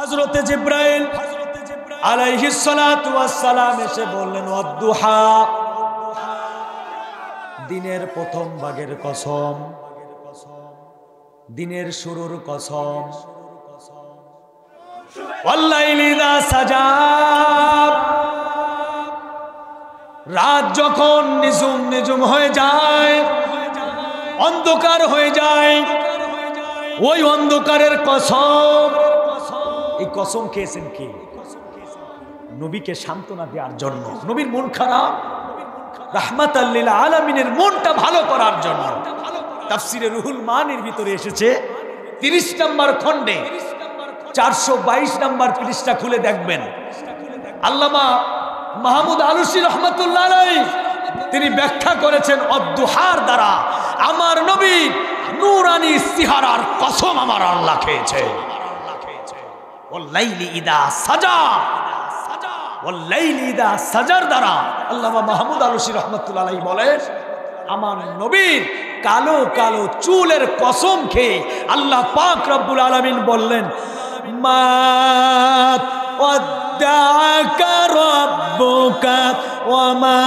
হযরতে জিবরাইল আলাইহিস সালাতু ওয়াস সালাম এসে বললেন, ওয়াদ-দুহা, দিনের প্রথম ভাগের কসম, দিনের শুরুর কসম, ওয়াল-লাইলি ইযা সাজা, রাত যখন নিঝুম নিঝুম হয়ে যায়, অন্ধকার হয়ে যায়, ওই অন্ধকারের কসম। এই কসম খেয়েছেন কে? নবীকে সান্ত্বনা দেওয়ার জন্য, নবীর মন খারাপ, রাহমাতাল লিল আলামিনের মনটা ভালো করার জন্য। তাফসিরে রুহুল মানির ভিতরে এসেছে 30 নম্বর খণ্ডে 422 নম্বর পৃষ্ঠা খুলে দেখবেন, আল্লামা মাহমুদ আলুসি রহমাতুল্লাহ আলাইহি তিনি ব্যাখ্যা করেছেন, অদ্দুহার দ্বারা আমার নবী নূরানি ইস্তিহারার কসম আমার আল্লাহ খেয়েছে। ওয়াল-লাইলি ইযা সাজা, ওয়াল-লাইলি ইযা সাজার দ্বারা আল্লামা মাহমুদ আলুসি রহমাতুল্লাহ আলাইহি বলেন, আমার নবীর কালো কালো চুলের কসম খেয়ে আল্লাহ পাক রব্বুল আলামিন বললেন, মা ওয়াদ্দাআকা রাব্বুকা ওয়া মা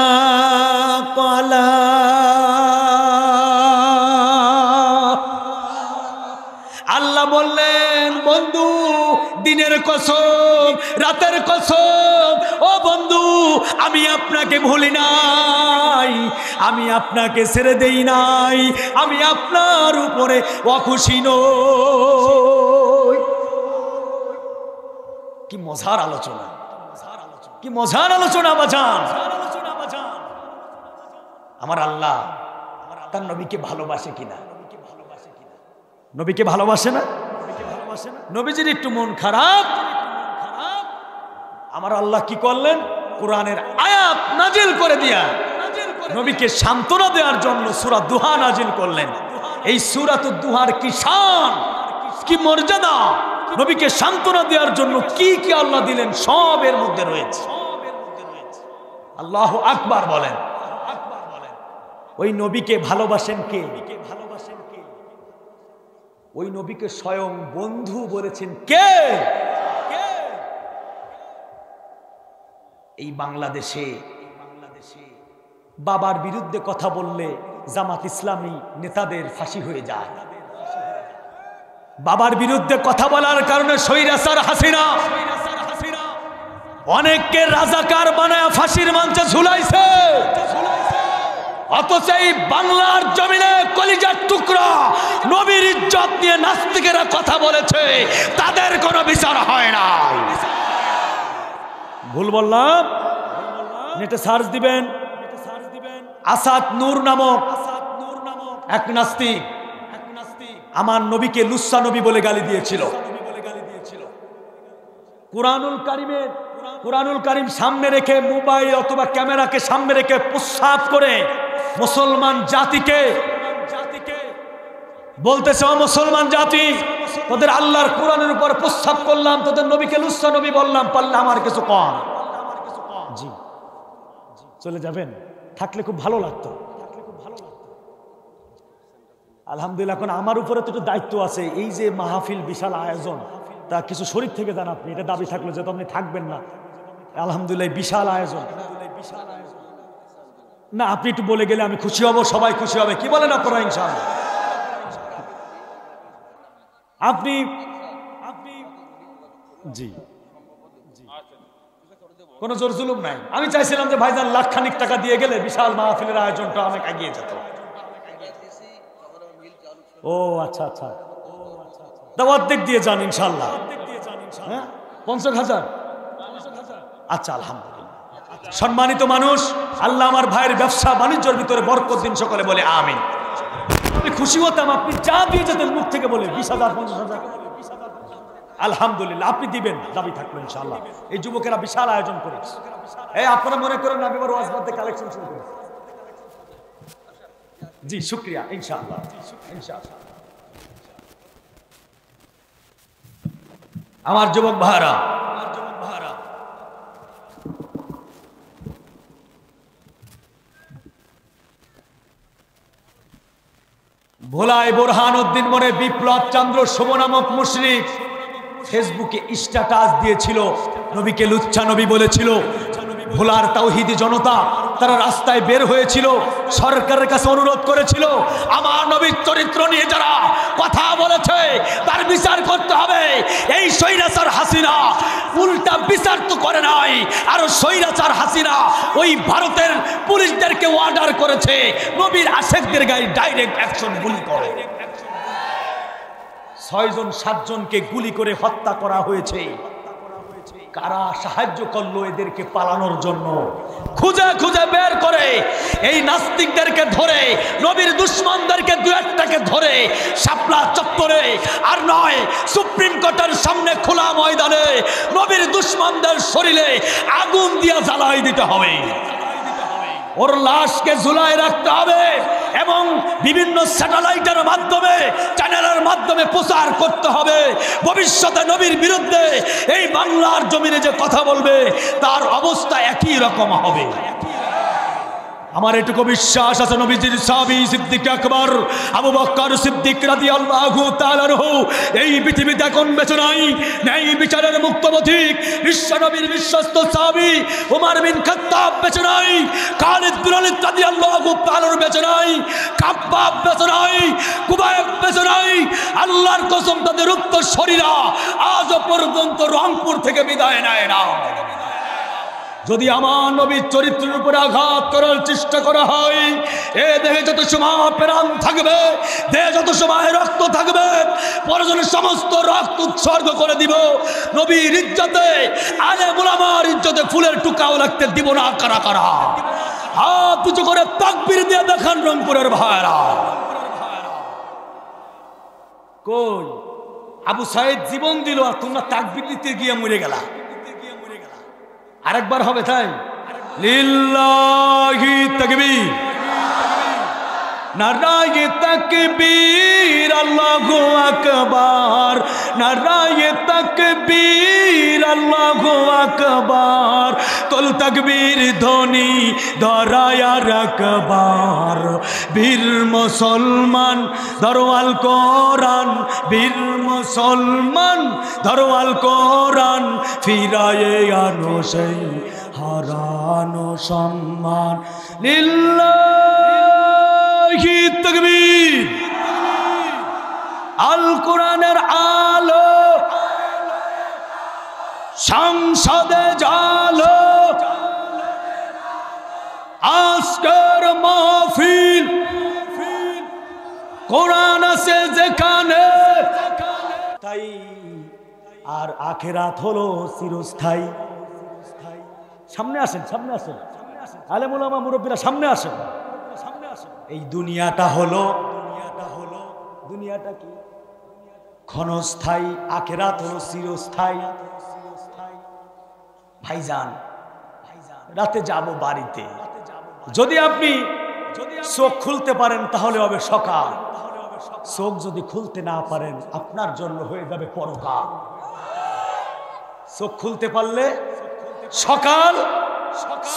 ক্বালা। আল্লাহ বললেন, বন্ধু, দিনের কসম, রাতের কসম, ও বন্ধু, আমি আপনাকে ভুলি নাই, আমি আপনাকে ছেড়ে দেই নাই, আমি আপনার উপরে অখুশি নই। কি মজার আলোচনা, কি মজার আলোচনা বাজান। আমার আল্লাহ তার নবীকে ভালোবাসে কিনা? নবীকে ভালোবাসে না? নবীজির একটু মন খারাপ, আমার আল্লাহ কি করলেন? কোরআনের আয়াত নাজিল করে দিয়া নবীকে সান্ত্বনা দেওয়ার জন্য সূরা দুহা নাজিল করলেন। এই সূরাতুদ দুহার কি শান, কি মর্যাদা, নবীকে সান্ত্বনা দেওয়ার জন্য কি কি আল্লাহ দিলেন, সব এর মধ্যে রয়েছে। আল্লাহু আকবার বলেন। ওই নবীকে ভালোবাসেন কে? ওই নবীকে স্বয়ং বন্ধু বলেছেন কে? এই বাংলাদেশে বাবার বিরুদ্ধে কথা বললে জামাত ইসলামী নেতাদের ফাঁসি হয়ে যায়। বাবার বিরুদ্ধে কথা বলার কারণে স্বৈরাচার হাসিনা অনেককে রাজাকার বানায় ফাঁসির মঞ্চে ঝুলাইছে। অথচ এই বাংলার জমিনে কলিজার টুকরা নবীর ইজ্জত নিয়ে নাস্তিকেরা কথা বলেছে, তাদের কোনো বিচার হয় না। ভুল বললাম? নেটে সার্চ দিবেন, আসাদ নূর নামক এক নাস্তিক আমার নবীকে লুচ্চা নবী বলে গালি দিয়েছিল। কুরআনুল কারীম সামনে রেখে, মোবাইল অথবা ক্যামেরাকে সামনে রেখে প্রস্তাব করে মুসলমান জাতিকে বলতেছে, ও মুসলমান জাতি, তোদের আল্লাহর কোরআনের উপর প্রস্তাব করলাম, তোদের নবীকে লুচ্চা নবী বললাম, পারলে আমার কিছু কম। জি, চলে যাবেন? থাকলে খুব ভালো লাগতো। আলহামদুলিল্লাহ, এখন আমার উপরে তো একটু দায়িত্ব আছে। এই যে মাহফিল, বিশাল আয়োজন, তা কিছু শরীর থেকে দেন আপনি, এটা দাবি থাকলো যে আপনি থাকবেন না। আলহামদুলিল্লাহ, বিশাল আয়োজন। না, আপনি একটু বলে গেলে আমি খুশি হব, সবাই খুশি হবে। কি বলেন আপনারা? ইনশাআল্লাহ। আপনি জি, কোনো জোর জুলুম নাই। আমি চাইছিলাম যে ভাইজান লাখখানিক টাকা দিয়ে গেলে বিশাল মাহফিলের আয়োজনটা অনেক এগিয়ে যেত। ও আচ্ছা আচ্ছা, তা অর্ধেক দিয়ে যান ইনশাল্লাহ। হ্যাঁ, 50,000। আচ্ছা, আলহামদুলিল্লাহ। সম্মানিত মানুষ, আল্লাহ আমার ভাইয়ের ব্যবসা বাণিজ্যের ভিতরে বরকত দিন, সকলে বলে আমিন। আমি খুশি হতাম আপনি যা দিয়ে যেতেন মুখ থেকে বলে 20,000 50,000। আলহামদুলিল্লাহ, আপনি দিবেন, দাবি থাকলো ইনশাআল্লাহ। এই যুবকেরা বিশাল আয়োজন করেছে। এই আপনারা মনে করেন আমি আমার ওয়াজ বাদে কালেকশন শুরু করি। জি, শুকরিয়া, ইনশাআল্লাহ ইনশাআল্লাহ। আমার যুবক ভাইরা, ভোলায় বোরহান উদ্দিন মনে বিপ্লব চন্দ্র শুভ নামক মুশরিক ফেসবুকে স্ট্যাটাস দিয়েছিল, নবীকে লুচ্চা নবী বলেছিল। ভোলার তাওহীদি জনতা তারা রাস্তায় বের হয়েছিল, সরকারের কাছে অনুরোধ করেছিল, আমার নবীর চরিত্র নিয়ে যারা কথা বলেছে তার বিচার করতে হবে। এই স্বৈরাচার হাসিনা উল্টা বিচার তো করে নাই, আরো স্বৈরাচার হাসিনা ওই ভারতের পুলিশদেরকে অর্ডার করেছে নবীর আশেকদের গায়ে ডাইরেক্ট অ্যাকশন গুলি করে। 6 জন 7 জনকে গুলি করে হত্যা করা হয়েছে। কারা সাহায্য করলো এদেরকে পালানোর জন্য? খুঁজে খুঁজে বের করে এই নাস্তিকদেরকে ধরে, নবীর দুশমনদেরকে দু একটাকে ধরে শাপলা চত্বরে আর নয় সুপ্রিম কোর্টের সামনে খোলা ময়দানে নবীর দুশমনদের শরীরে আগুন দিয়ে জ্বালাই দিতে হবে, ওর লাশকে ঝুলায় রাখতে হবে এবং বিভিন্ন স্যাটেলাইটের মাধ্যমে, চ্যানেলের মাধ্যমে প্রচার করতে হবে। ভবিষ্যতে নবীর বিরুদ্ধে এই বাংলার জমিনে যে কথা বলবে তার অবস্থা একই রকম হবে। আমার এটুকু বিশ্বাস আছে, নবীজির সাহাবী সিদ্দিক আকবর আবু বকর সিদ্দিক রাদিয়াল্লাহু তাআলা আনহু এই পৃথিবীতে এখন বেঁচে নাই। ন্যায় বিচারের মুক্ত পথিক বিশ্ব নবীর বিশ্বস্ত সাহাবী ওমর বিন খাত্তাব বেঁচে নাই, খালিদ বিন ওয়ালিদ রাদিয়াল্লাহু তাআলা বেঁচে নাই, খাব্বাব বেঁচে নাই, কুবাইব বেঁচে নাই। আল্লাহর কসম তাদের উত্তর শরীরা আজও পর্যন্ত রংপুর থেকে বিদায় নেয় না। যদি আমার নবীর চরিত্রের উপরে আঘাত করার চেষ্টা করা হয়, এ দেহে যত সময় প্রাণ থাকবে, দেহে যত সময় রক্ত থাকবে, প্রয়োজনে সমস্ত রক্ত উৎসর্গ করে দিব নবীর ইজ্জতে, আলেম উলামার ইজ্জতে ফুলের টুকাও লাগতে দিব না। কারা কারা হাত উঁচু করে তাকবীর দিয়ে দেখান রংপুরের ভাইরা। কই আবু সাইদ জীবন দিল আর তোমরা তাকবীর দিতে গিয়ে মরে গেলা। আরেকবার হবে তাই, লিল্লাহি তাকবীর, নারায়ে তাকবীর, আল্লাহু আকবার, নারায়ে তাকবীর, আল্লাহু আকবার, তোল তাকবীর ধ্বনি ধরায়া রাখবার। বীর মুসলমান ধরওয়াল কোরআন, বীর মুসলমান ধরওয়াল কোরআন, ফিরায়ে আনো সেই হারানো সম্মান। লিল্লাহি তাকবীর, আল কোরআনের আলো সংসদে জালো, আজকের মাহফিল কোরআন আছে যেখানে, তাই আর আখিরাত হলো চিরস্থায়ী। সামনে আসেন, সামনে আসেন, আলেম উলামা মুরব্বীরা সামনে আসেন। এই দুনিয়াটা হলো দুনিয়াটা কি ক্ষণস্থায়ী, আখিরাত হলো চিরস্থায়ী। ভাইজান রাতে যাব বাড়িতে, যদি আপনি চোখ খুলতে পারেন তাহলে হবে সকাল, চোখ যদি খুলতে না পারেন আপনার জন্য হয়ে যাবে পরকাল। চোখ খুলতে পারলে সকাল,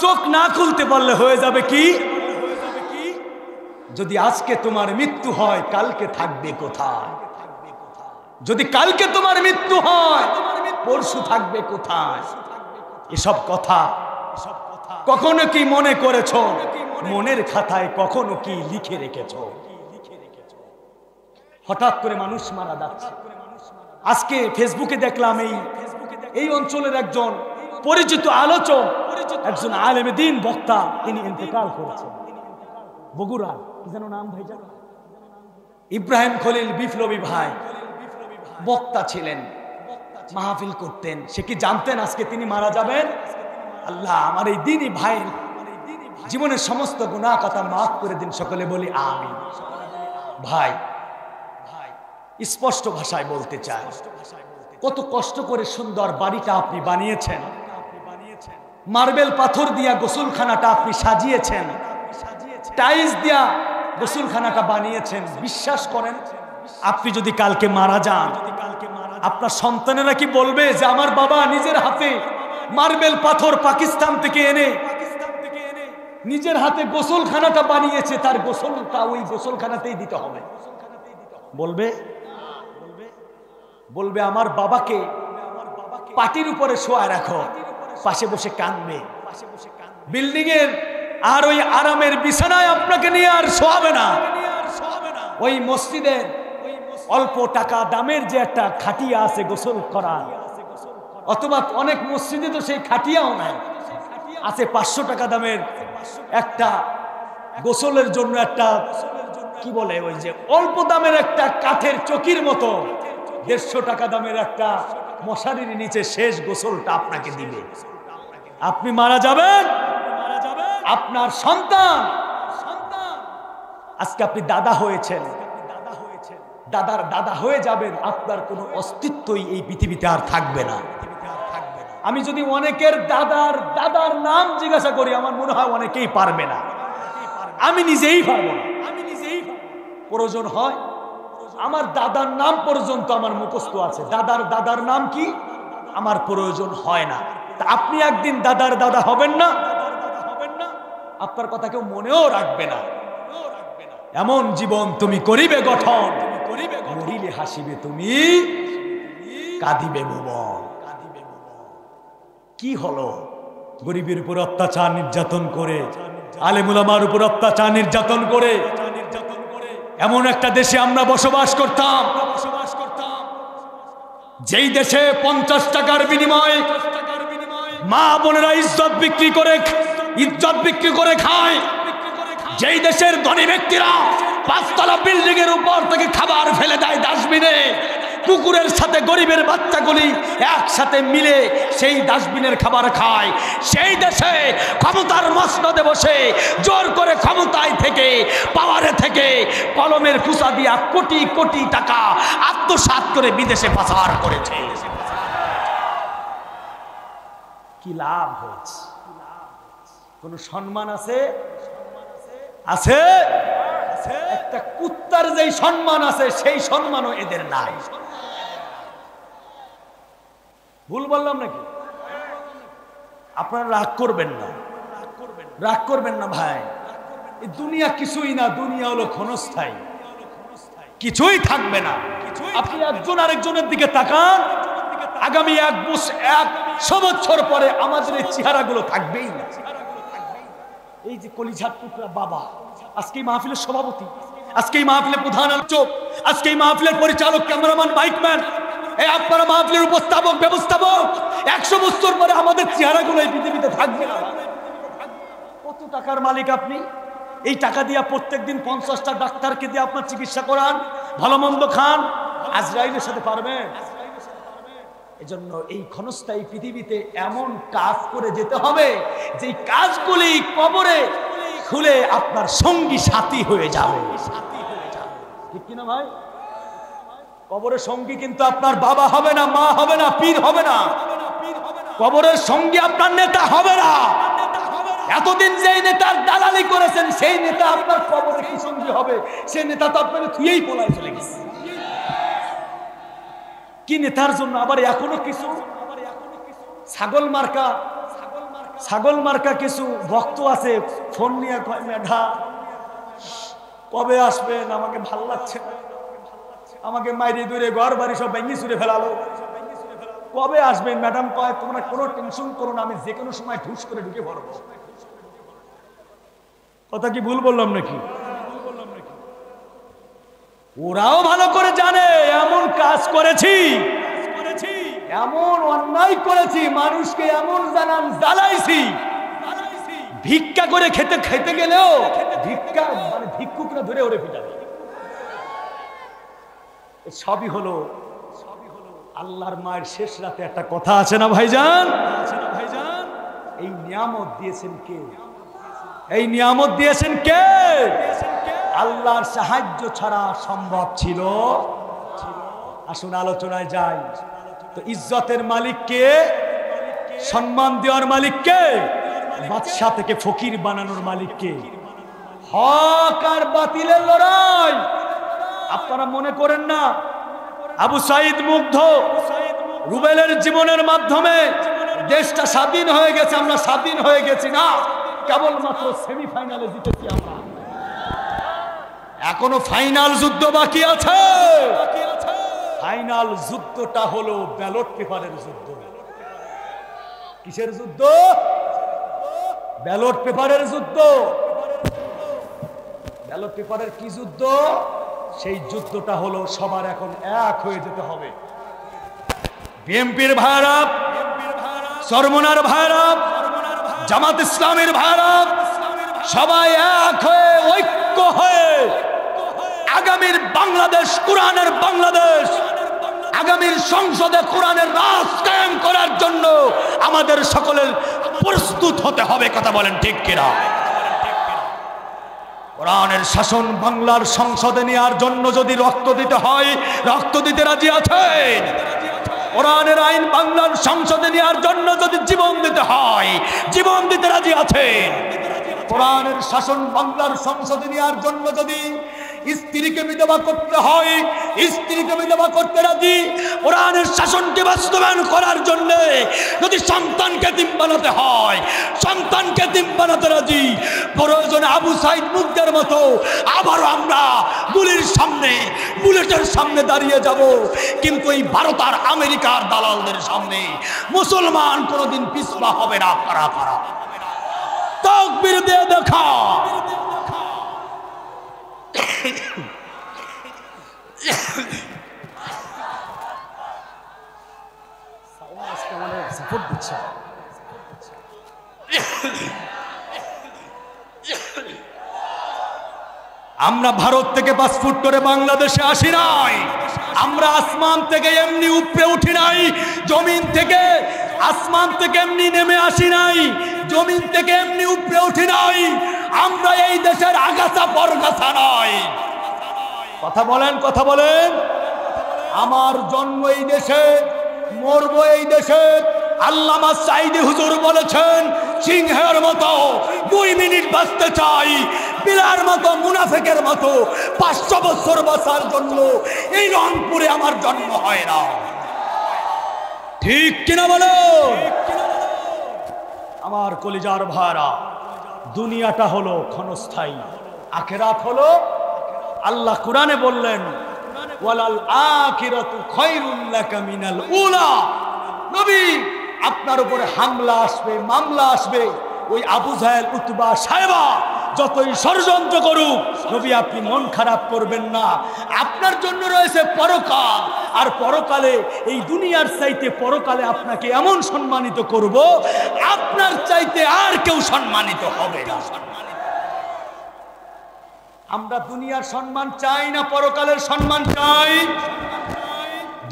চোখ না খুলতে পারলে হয়ে যাবে কি? যদি আজকে তোমার মৃত্যু হয় কালকে থাকবে কোথায়? যদি কালকে তোমার মৃত্যু হয় পরশু থাকবে কোথায়? এসব কথা কখনো কি মনে করেছো? মনের খাতায় কখনো কি লিখে রেখেছো? হঠাৎ করে মানুষ মারা যাচ্ছে। আজকে ফেসবুকে দেখলাম এই অঞ্চলের একজন পরিচিত আলোচক, একজন আলেমে দ্বীন বক্তা, তিনি ইন্তেকাল করেছেন। বগুড়ার কি যেন নাম ভাই জানো? ইব্রাহিম খলিল বিপ্লবী ভাই বক্তা ছিলেন, মাহফিল করতেন। সে কি জানতেন আজকে তিনি মারা যাবেন? আল্লাহ আমার এই দ্বীনি ভাইয়ের জীবনের সমস্ত গুনাহ কথা মাফ করে দিন, সকলে বলি আমিন। ভাই স্পষ্ট ভাষায় বলতে চাই, কত কষ্ট করে সুন্দর বাড়িটা আপনি বানিয়েছেন, মার্বেল পাথর দিয়া গোসলখানাটা আপনি সাজিয়েছেন, টাইলস দিয়া গোসলখানাটা বানিয়েছেন। বিশ্বাস করেন আপনি যদি কালকে মারা যান, আপনার সন্তানেরা কি বলবে যে আমার বাবা নিজের হাতে মার্বেল পাথর পাকিস্তান থেকে এনে নিজের হাতে গোসলখানাটা বানিয়েছে, তার গোসলটা ওই গোসলখানাতেই দিতে হবে? বলবে? বলবে আমার বাবাকে পাটির উপরে শোয়া রাখো, পাশে বসে কাঁদবে। বিল্ডিং এর আর ওই আরামের বিছানায় আপনাকে নিয়ে আর শোয়াবে না। ওই মসজিদের অল্প টাকা দামের যে একটা খাটিয়া আছে গোসল করার, অথবা অনেক মসজিদে তো সেই খাটিয়াও নাই, আছে 500 টাকা দামের একটা গোসলের জন্য একটা কি বলে ওই যে অল্প দামের একটা কাঠের চকির মতো 150 টাকা দামের একটা মশারির নিচে শেষ গোসলটা আপনাকে দিবে। আপনি মারা যাবেন, আপনার সন্তান, আজকে আপনি দাদা হয়েছেন, দাদার দাদা হয়ে যাবেন, আপনার কোনো অস্তিত্বই এই পৃথিবীতে আর থাকবে না। আমি যদি অনেকের দাদার দাদার নাম জিজ্ঞাসা করি, আমার মনে হয় অনেকেই পারবে না, আমি নিজেই পারবো না। প্রয়োজন হয় আমার দাদার নাম পর্যন্ত আমার মুখস্থ আছে, দাদার দাদার নাম কি আমার প্রয়োজন হয় না। তা আপনি একদিন দাদার দাদা হবেন না, আপনার কথা কেউ মনেও রাখবে না। এমন জীবন তুমি করিবে গঠন, মরিলে হাসিবে তুমি, কাঁদিবে ভুবন। কি হলো? গরিবের উপর অত্যাচার নির্যাতন করে, আলেম উলামার উপর অত্যাচার নির্যাতন করে এমন একটা দেশে আমরা বসবাস করতাম, যেই দেশে 50 টাকার বিনিময়ে মা বোনেরা ইজ্জত বিক্রি করে খায়, যেই দেশের ধনী ব্যক্তিরা 5 তলা বিল্ডিং এর উপর থেকে খাবার ফেলে দেয় ডাস্টবিনে, কুকুরের সাথে গরিবের বাচ্চাগুলি একসাথে মিলে সেই ডাস্টবিনের খাবার খায়, সেই দেশে ক্ষমতার মসনদে বসে জোর করে ক্ষমতায় থেকে পাওয়ারে থেকে কলমের কুচা দিয়া কোটি কোটি টাকা আত্মসাৎ করে বিদেশে পাচার করেছে। কি লাভ হয়েছে? কোন সম্মান আছে? আছে? একটা কুত্তার যেই সম্মান আছে সেই সম্মানও এদের নাই। ভুল বললাম নাকি? আপনারা রাগ করবেন না, রাগ করবেন না ভাই। এই দুনিয়া কিছুই না, দুনিয়া হলো ক্ষণস্থায়ী, কিছুই থাকবে না। আপনি একজন আরেকজনের দিকে তাকান, আগামী 100 বছর পরে আমাদের এই চেহারাগুলো থাকবেই না। এই যে কলিজার টুকরা বাবা, আজকে এই মাহফিলের সভাপতি, আজকে এই মাহফিলের প্রধান আলোচক, আজকে এই মাহফিলের পরিচালক, ক্যামেরাম্যান, মাইকম্যান, এই আপনারা মাহফিলের উপস্থাপক, ব্যবস্থাপক, 100 বছর পরে আমাদের চেহারাগুলো এই পৃথিবীতে থাকবে না। কত টাকার মালিক আপনি? এই টাকা দিয়ে প্রত্যেকদিন 50টা ডাক্তারকে দিয়ে আপনার চিকিৎসা করান, ভালো মন্দ খান, আজরাইলের সাথে পারবেন? এজন্য এই ক্ষণস্থায়ী পৃথিবীতে এমন কাজ করে যেতে হবে যে কাজগুলি কবরে খুলে আপনার সঙ্গী সাথী হয়ে যাবে। ঠিক কিনা ভাই? কবরের সঙ্গী কিন্তু আপনার বাবা হবে না, মা হবে না, পীর হবে না। কবরের সঙ্গী আপনার নেতা হবে না। এতদিন যেই নেতার দালালি করেছেন সেই নেতা আপনার কবরে কি সঙ্গী হবে? সেই নেতা তো আপনাকে থুয়েই পলায় চলে গেছে। কি নেতার জন্য আবার এখনো কিছু ছাগল মার্কা কিছু ভক্ত আছে, ফোন নিয়ে কয় মেধা কবে আসবেন, আমাকে ভাল লাগছে না, আমাকে মাইরে দূরে ঘর বাড়ি সব ভেঙে চুরে ফেলালো, কবে আসবেন ম্যাডাম? কয় তোমরা কোনো টেনশন করো না, আমি যে কোনো সময় ঢুস করে ঢুকে পড়বো। কথা কি ভুল বললাম নাকি? ওরাও ভালো করে জানে এমন কাজ করেছি, এমন অন্যায় করেছি, মানুষকে এমন জানান জ্বালাইছি, ভিক্ষা করে খেতে গেলেও ভিক্ষা মানে ভিক্ষুকরা ধরে ওরে পিটাবে। সবই হলো আল্লাহর মায়ের শেষ রাতে একটা কথা আছে না ভাইজান? এই নিয়ামত দিয়েছেন কে? এই নিয়ামত দিয়েছেন কে? আল্লাহর সাহায্য ছাড়া সম্ভব ছিল? আসুন আলোচনায় যাই। তো ইজ্জতের মালিক কে? সম্মান দেওয়ার মালিক কে? বাদশা থেকে ফকির বানানোর মালিক কে? হক আর বাতিলের লড়াই। আপনারা মনে করেন না আবু সাইদ মুগ্ধ রুবেলের জীবনের মাধ্যমে দেশটা স্বাধীন হয়ে গেছে, আমরা স্বাধীন হয়ে গেছি না, কেবলমাত্র সেমিফাইনালে জিতেছি আমরা। এখনো ফাইনাল যুদ্ধ বাকি আছে। ফাইনাল যুদ্ধটা হলো ব্যালট পেপারের যুদ্ধ। কিসের যুদ্ধ? ব্যালট পেপারের যুদ্ধ। ব্যালট পেপারের কি যুদ্ধ? সেই যুদ্ধটা হলো সবার এখন এক হয়ে যেতে হবে। বিএনপির ভাইরা, চরমনার ভাইরা, জামাত ইসলামের ভাইরা, সবাই এক হয়ে ঐক্য হয়ে আগামীর বাংলাদেশ, কোরআনের বাংলাদেশ, আগামীর সংসদে কোরআনের রাজ কায়েম করার জন্য আমাদের সকলের প্রস্তুত হতে হবে। কথা বলেন ঠিক কিনা? কোরআনের শাসন বাংলার সংসদে নেওয়ার জন্য যদি রক্ত দিতে হয়, রক্ত দিতে রাজি আছেন? কোরআনের আইন বাংলার সংসদে নেওয়ার জন্য যদি জীবন দিতে হয়, জীবন দিতে রাজি আছেন? কোরআনের শাসন বাংলার সংসদে নেওয়ার জন্য যদি স্ত্রীকে বিধবা করতে হয়, স্ত্রীকে বিধবা করতে রাজি। কোরআনের শাসনকে বাস্তবায়ন করার জন্য যদি সন্তানকে এতিম বানাতে হয়, সন্তানকে এতিম বানাতে রাজি। প্রয়োজনে আবু সাইদ মুগ্ধের মতো আবারও আমরা গুলির সামনে, বুলেটের সামনে দাঁড়িয়ে যাব, কিন্তু এই ভারত আর আমেরিকার দালালদের সামনে মুসলমান কোনোদিন পিছপা হবে না। কারা কারা তাকবীর দিয়ে দেখা। আমরা ভারত থেকে পাসপোর্ট করে বাংলাদেশে আসি নাই। আমরা আসমান থেকে এমনি উপরে উঠি নাই, জমিন থেকে আসমান থেকে এমনি নেমে আসি নাই, জমিন থেকে এমনি উপরে উঠি নাই। আমরা এই দেশের আগাছা পরগাছা নয়। কথা বলেন, কথা বলেন। আমার জন্ম এই দেশে, মরবো এই দেশে। আল্লামা সাইদি হুজুর বলেছেন, সিংহের মতো 2 মিনিট বাঁচতে চাই, বিড়ার মতো, মুনাফিকের মতো 500 বছর বাঁচার জন্য এই রংপুরে আমার জন্ম হয় না। ঠিক কিনা বলো? আমার কলিজার ভাইরা, দুনিয়াটা হলো ক্ষণস্থায়ী, আখিরাত হলো, আল্লাহ কোরআনে বললেন, ওয়ালাল আখিরাতু খায়রুল লাকা মিনাল উলা। নবী, আপনার উপরে হামলা আসবে, মামলা আসবে, ওই আবু জাহেল, উতবা, সায়বা যতই ষড়যন্ত্র করুক, নবী আপনি মন খারাপ করবেন না। আপনার জন্য রয়েছে পরকাল, আর পরকালে এই দুনিয়ার চাইতে পরকালে আপনাকে এমন সম্মানিত করব, আপনার চাইতে আর কেউ সম্মানিত হবে না। আমরা দুনিয়ার সম্মান চাই না পরকালের সম্মান চাই?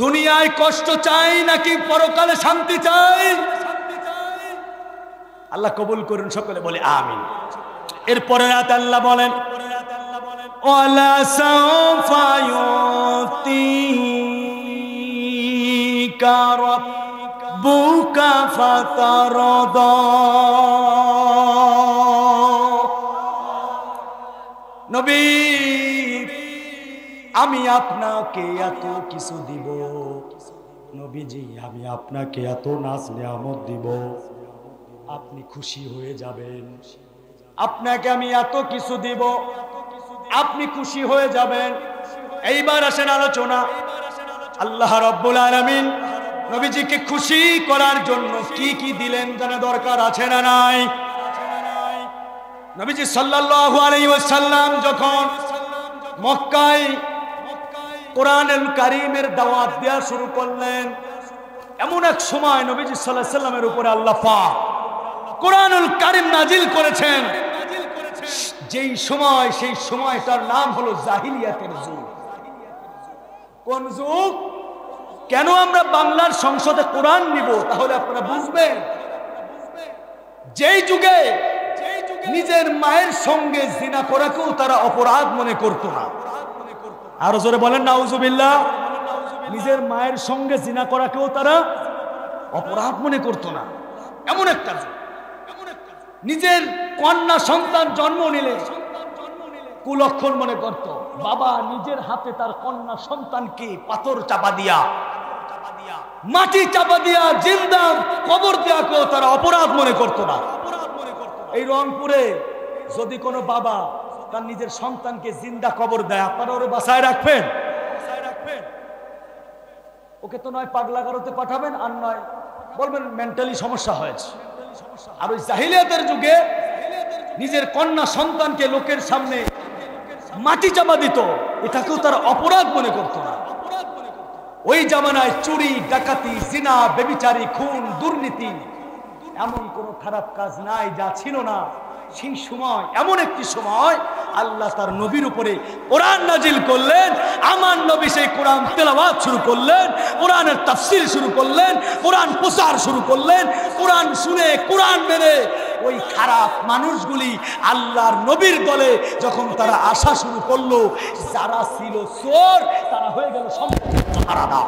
দুনিয়ায় কষ্ট চাই নাকি পরকালে শান্তি চাই? আল্লাহ কবুল করুন, সকলে বলে আমিন। এরপরে রাত আল্লাহ বলেন, ওয়ালা সাওফা ইউতিকা রাব্বুকা ফাতারদা। নবী, আমি আপনাকে এত কিছু দিব, নবীজি আমি আপনাকে এত নাজ নিয়ামত দিব, আপনি খুশি হয়ে যাবেন। আপনাকে আমি এত কিছু দিব, আপনি খুশি হয়ে যাবেন। এইবার আসেন আলোচনা। আল্লাহ রাব্বুল আলামিন নবীজিকে খুশি করার জন্য কি কি দিলেন জানা দরকার আছে না নাই? নবীজি সাল্লাল্লাহু আলাইহি ওয়াসাল্লাম যখন মক্কায় কোরআনুল কারীমের দাওয়াত দেওয়া শুরু করলেন, এমন এক সময় নবীজি সাল্লাল্লাহু আলাইহি ওয়াসাল্লামের উপরে আল্লাহ পাক কোরআনুল কারীম নাজিল করেছেন। যেই সময়, সেই সময়টার নাম হলো জাহিলিয়াতের যুগ। কোন যুগ? কেন আমরা বাংলার সংসদে কোরআন নিব? তাহলে আপনারা বুঝবেন, যেই যুগে নিজের মায়ের সঙ্গে জিনা করাকেও তারা অপরাধ মনে করতো না। আরো জোরে বলেন নাউজুবিল্লাহ। নিজের মায়ের সঙ্গে জিনা করাকেও তারা অপরাধ মনে করতো না, এমন একটা যুগ। নিজের কন্যা সন্তান জন্ম নিলে কুলক্ষণ মনে করত। বাবা নিজের হাতে তার কন্যা সন্তানকে পাথর চাপা দিয়া, মাটি চাপা দিয়া, জিন্দা কবর দেওয়াকেও তারা অপরাধ মনে করতো না। এই রংপুরে যদি কোনো বাবা তার নিজের সন্তানকে জিন্দা কবর দেয়, আপনারা ওরে বাঁচায় রাখবেন? ওকে তো নয় পাগলাগারোতে পাঠাবেন, আর নয় বলবেন মেন্টালি সমস্যা হয়েছে। আর ওই জাহিলিয়াতের যুগে নিজের কন্যা সন্তানকে লোকের সামনে মাটি চাপা দিত, এটাকেও তারা অপরাধ মনে করতো না। ওই জামানায় চুরি, ডাকাতি, জিনা, ব্যভিচারী, খুন, দুর্নীতি এমন কোন খারাপ কাজ নাই যা ছিল না। সেই সময় এমন একটি সময় আল্লাহ তার নবীর উপরে কোরআন নাজিল করলেন। আমার নবী সেই কোরআন তেলাওয়াত শুরু করলেন, কোরআনের তাফসীর শুরু করলেন, কোরআন প্রচার শুরু করলেন। কোরআন শুনে, কোরআন মেনে ওই খারাপ মানুষগুলি আল্লাহর নবীর দলে যখন তারা আসা শুরু করলো, যারা ছিল চোর তারা হয়ে গেল সম্পূর্ণ হারাদার,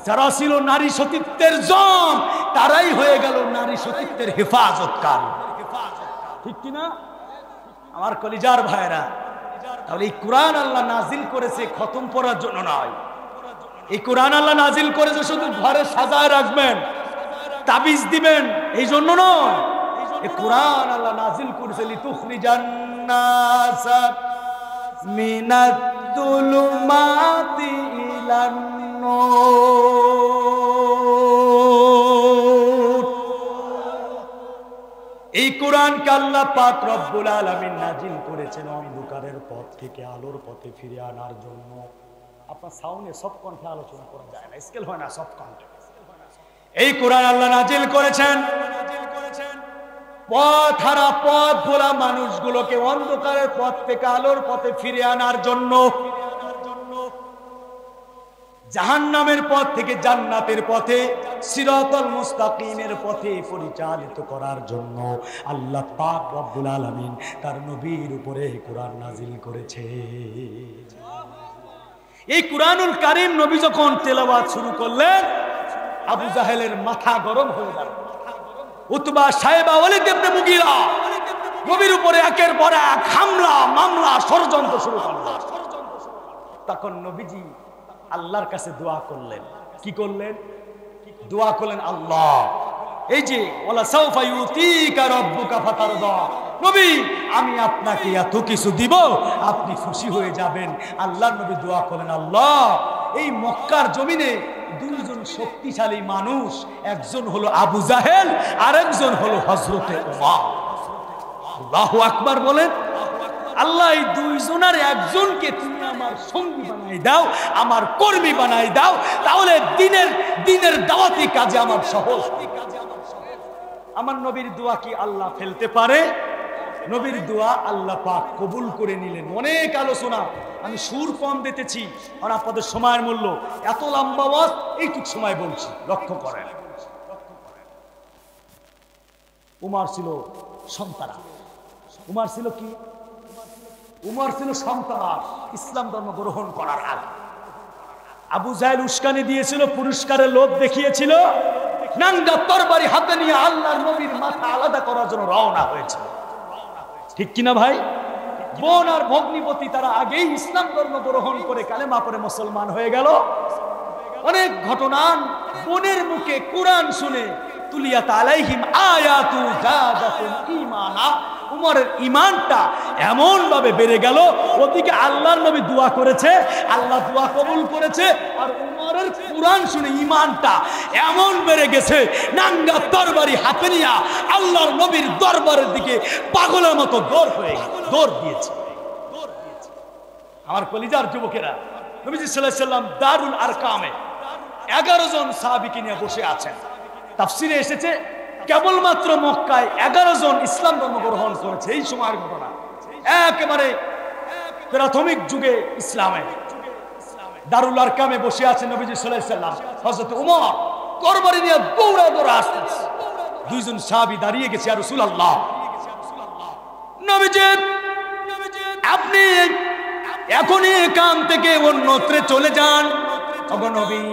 যারা ছিল নারী সতীত্বের জম তারাই হয়ে গেল নারী সতীত্বের হেফাজতকারী। ঠিক কিনা আমার কলিজার ভাইরা? তাহলে এই কোরআন আল্লাহ নাজিল করেছে খতম পড়ার জন্য নয়। এই কোরআন আল্লাহ নাজিল করেছে শুধু ঘরে সাজায় রাখবেন, তাবিজ দিবেন এই জন্য নয়। এই কোরআন আল্লাহ নাজিল করেছে লিতুখরিজান নাস মিনাত যুলুমাতি ইলান নূর। এই কোরআনকে আল্লাহ পাক রব্বুল আলামিন নাজিল করেছেন অন্ধকারের পথ থেকে আলোর পথে ফিরে আনার জন্য। আপনার সাউন্ডে সব কণ্ঠে আলোচনা করা যায় না, স্কেল হয় না সব কণ্ঠে। এই কোরআন আল্লাহ নাজিল করেছেন পথ হারা, পথ ভোলা মানুষগুলোকে অন্ধকারের পথ থেকে আলোর পথে ফিরে আনার জন্য, জাহান্নামের পথ থেকে জান্নাতের পথে, সিরাতাল মুস্তাকিমের পথে পরিচালিত করার জন্য আল্লাহ পাক রব্বুল আলামিন তার নবীর উপরে কোরআন নাজিল করেছে। এই কুরআনুল কারীম নবী যখন তেলাওয়াত শুরু করলেন, আবু জাহেলের মাথা গরম হয়ে গেল। উতবা, সাইবা, ওয়ালিদ ইবনে মুগীরা নবীর উপরে একের পর এক হামলা, মামলা, ষড়যন্ত্র শুরু করলেন। তখন নবীজি আল্লাহর কাছে দোয়া করলেন। কি করলেন? দোয়া করলেন, আল্লাহ এই যে ওয়ালা সাউফা ইউতিকা রাব্বুকা ফাতারদা, নবী আমি আপনাকে এত কিছু দিব আপনি খুশি হয়ে যাবেন। আল্লাহর নবী দোয়া করলেন, আল্লাহ এই মক্কার জমিনে দুইজন শক্তিশালী মানুষ, একজন হলো আবু জাহেল আর একজন হলো হযরতে উমর। আল্লাহু আকবার বলেন। আল্লাহ এই দুইজনের একজনকে তুমি আমার সঙ্গী বানাই দাও, আমার কর্মী বানাই দাও, তাহলে দিনের দাওয়াতি কাজে আমার সহজ। আমার নবীর দোয়া কি আল্লাহ ফেলতে পারে? নবীর দোয়া আল্লাহ পাক কবুল করে নিলেন। অনেক আলোচনা, আমি সুর কম দিতেছি আর আপনাদের সময়ের মূল্য, এত লম্বা ওয়াজ এইটুক সময় বলছি, লক্ষ্য করেন। উমর ছিল সন্তান। উমর ছিল কি? উমর ছিল সন্তান ইসলাম ধর্ম গ্রহণ করার আগে। আবু জাহেল উস্কানি দিয়েছিল, পুরস্কারের লোভ দেখিয়েছিল, নাঙ্গা তরবারি হাতে নিয়ে আল্লাহর নবীর মাথা আলাদা করার জন্য রওনা হয়েছিল। ঠিক কিনা ভাই? বোন আর ভগ্নিপতি তারা আগেই ইসলাম ধর্ম গ্রহণ করে কালেমা পড়ে মুসলমান হয়ে গেল। অনেক ঘটনা, বোনের মুখে কোরআন শুনে তুলিয়াত আলাইহিম আয়াতু জাদাতুম ঈমানা, উমরের ঈমানটা এমন ভাবে বেড়ে গেল। ওদিকে আল্লাহর নবী দোয়া করেছে, আল্লাহ দোয়া কবুল করেছে, আর উমরের কোরআন শুনে ঈমানটা এমন বেড়ে গেছে, নাঙ্গা তরবারি হাতে নিয়ে আল্লাহর নবীর দরবারের দিকে পাগলের মতো দৌড় দিয়েছে। আমার কলিজার যুবকেরা, নবীজি সাল্লাল্লাহু আলাইহি সাল্লাম দারুল আরকামে 11 জন সাহাবীকে নিয়ে বসে আছেন। তাফসিরে এসেছে কেবলমাত্র মক্কায় 11 জন ইসলাম ধর্ম গ্রহণ করেছে। এই সময়ের ঘটনা, একেবারে প্রাথমিক যুগে ইসলামে। দারুল আরকামে বসে আছেন নবীজি সাল্লাল্লাহু আলাইহি সাল্লাম, হযরত ওমর তরবারি নিয়ে দৌড়ে আসতেছে। দুইজন সাহাবী দাঁড়িয়ে গেছে, ইয়া রাসূলুল্লাহ, নবীজি আপনি এখনই এখান থেকে অন্যত্রে চলে যান। ওগো নবী,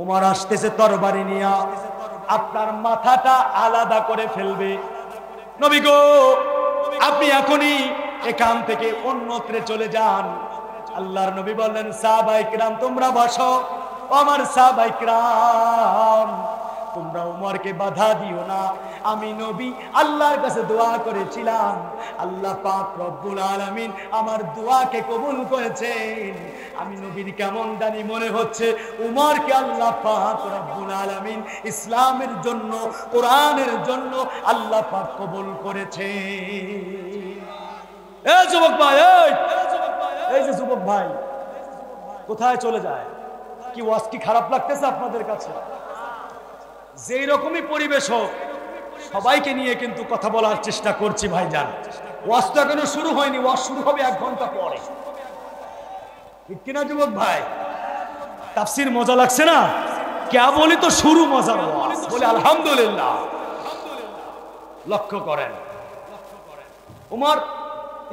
ওমর আসতেছে তরবারি নিয়ে, আপনার মাথাটা আলাদা করে ফেলবে। নবী গো, আপনি এখনই এখান থেকে অন্যত্রে চলে যান। আল্লাহর নবী বললেন, সাহাবায়ে কিরাম তোমরা বসো। আমার সাহাবায়ে কিরাম তোমরা উমরকে বাধা দিও না। আমি নবী আল্লাহর কাছে দোয়া করেছিলাম, আল্লাহ পাক রব্বুল আলামিন আমার দোয়াকে কবুল করেছেন। আমি নবীর কেমন জানি মনে হচ্ছে উমরকে আল্লাহ পাক রব্বুল আলামিন ইসলামের জন্য, কোরআনের জন্য আল্লাহ পাক কবুল করেছে। এই যুবক ভাই, এই যে যুবক ভাই কোথায় চলে যায়? কি ওয়াজ কি খারাপ লাগতেছে আপনাদের কাছে? যেই রকমই পরিবেশ হোক সবাইকে নিয়ে কিন্তু কথা বলার চেষ্টা করছি ভাইজান। ওয়াজ তো এখনো শুরু হয়নি, ওয়াজ শুরু হবে 1 ঘন্টা পরে, ঠিক কিনা যুবক ভাই? তাফসীর মজা লাগছে না? কে বলি তো শুরু মজার ওয়াজ, বলে আলহামদুলিল্লাহ। লক্ষ্য করেন, উমর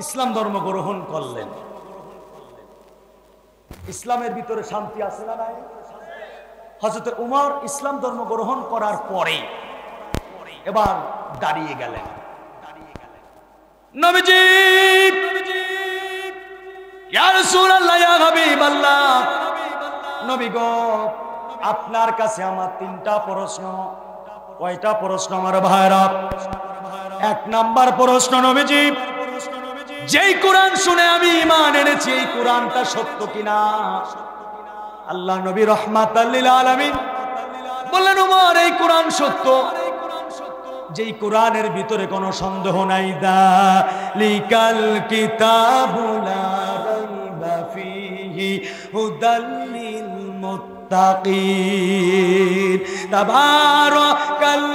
ইসলাম ধর্ম গ্রহণ করলেন। ইসলামের ভিতরে শান্তি আছে না নাই? হযরত উমর ইসলাম ধর্ম গ্রহণ করার পরে এবার দাঁড়িয়ে গেলেন। নবীজি, ইয়া রাসূলুল্লাহ, ইয়া হাবিবাল্লাহ, নবী গো, আপনার কাছে আমার 3টা প্রশ্ন। কয়টা প্রশ্ন আমার ভাইরা? 1 নাম্বার প্রশ্ন, নবীজি যেই কোরআন শুনে আমি ঈমান এনেছি এই কোরআনটা সত্য কিনা? আল্লাহ নবী রাহমাতাল লিল আলামিন বললেন, উমর এই কোরআন সত্য, যেই কোরআনের ভিতরে কোনো সন্দেহ নাই। যালিকাল কিতাবু লা রাইবা ফীহি হুদাল লিল মুত্তাকিন তাবারাকাল্লাযী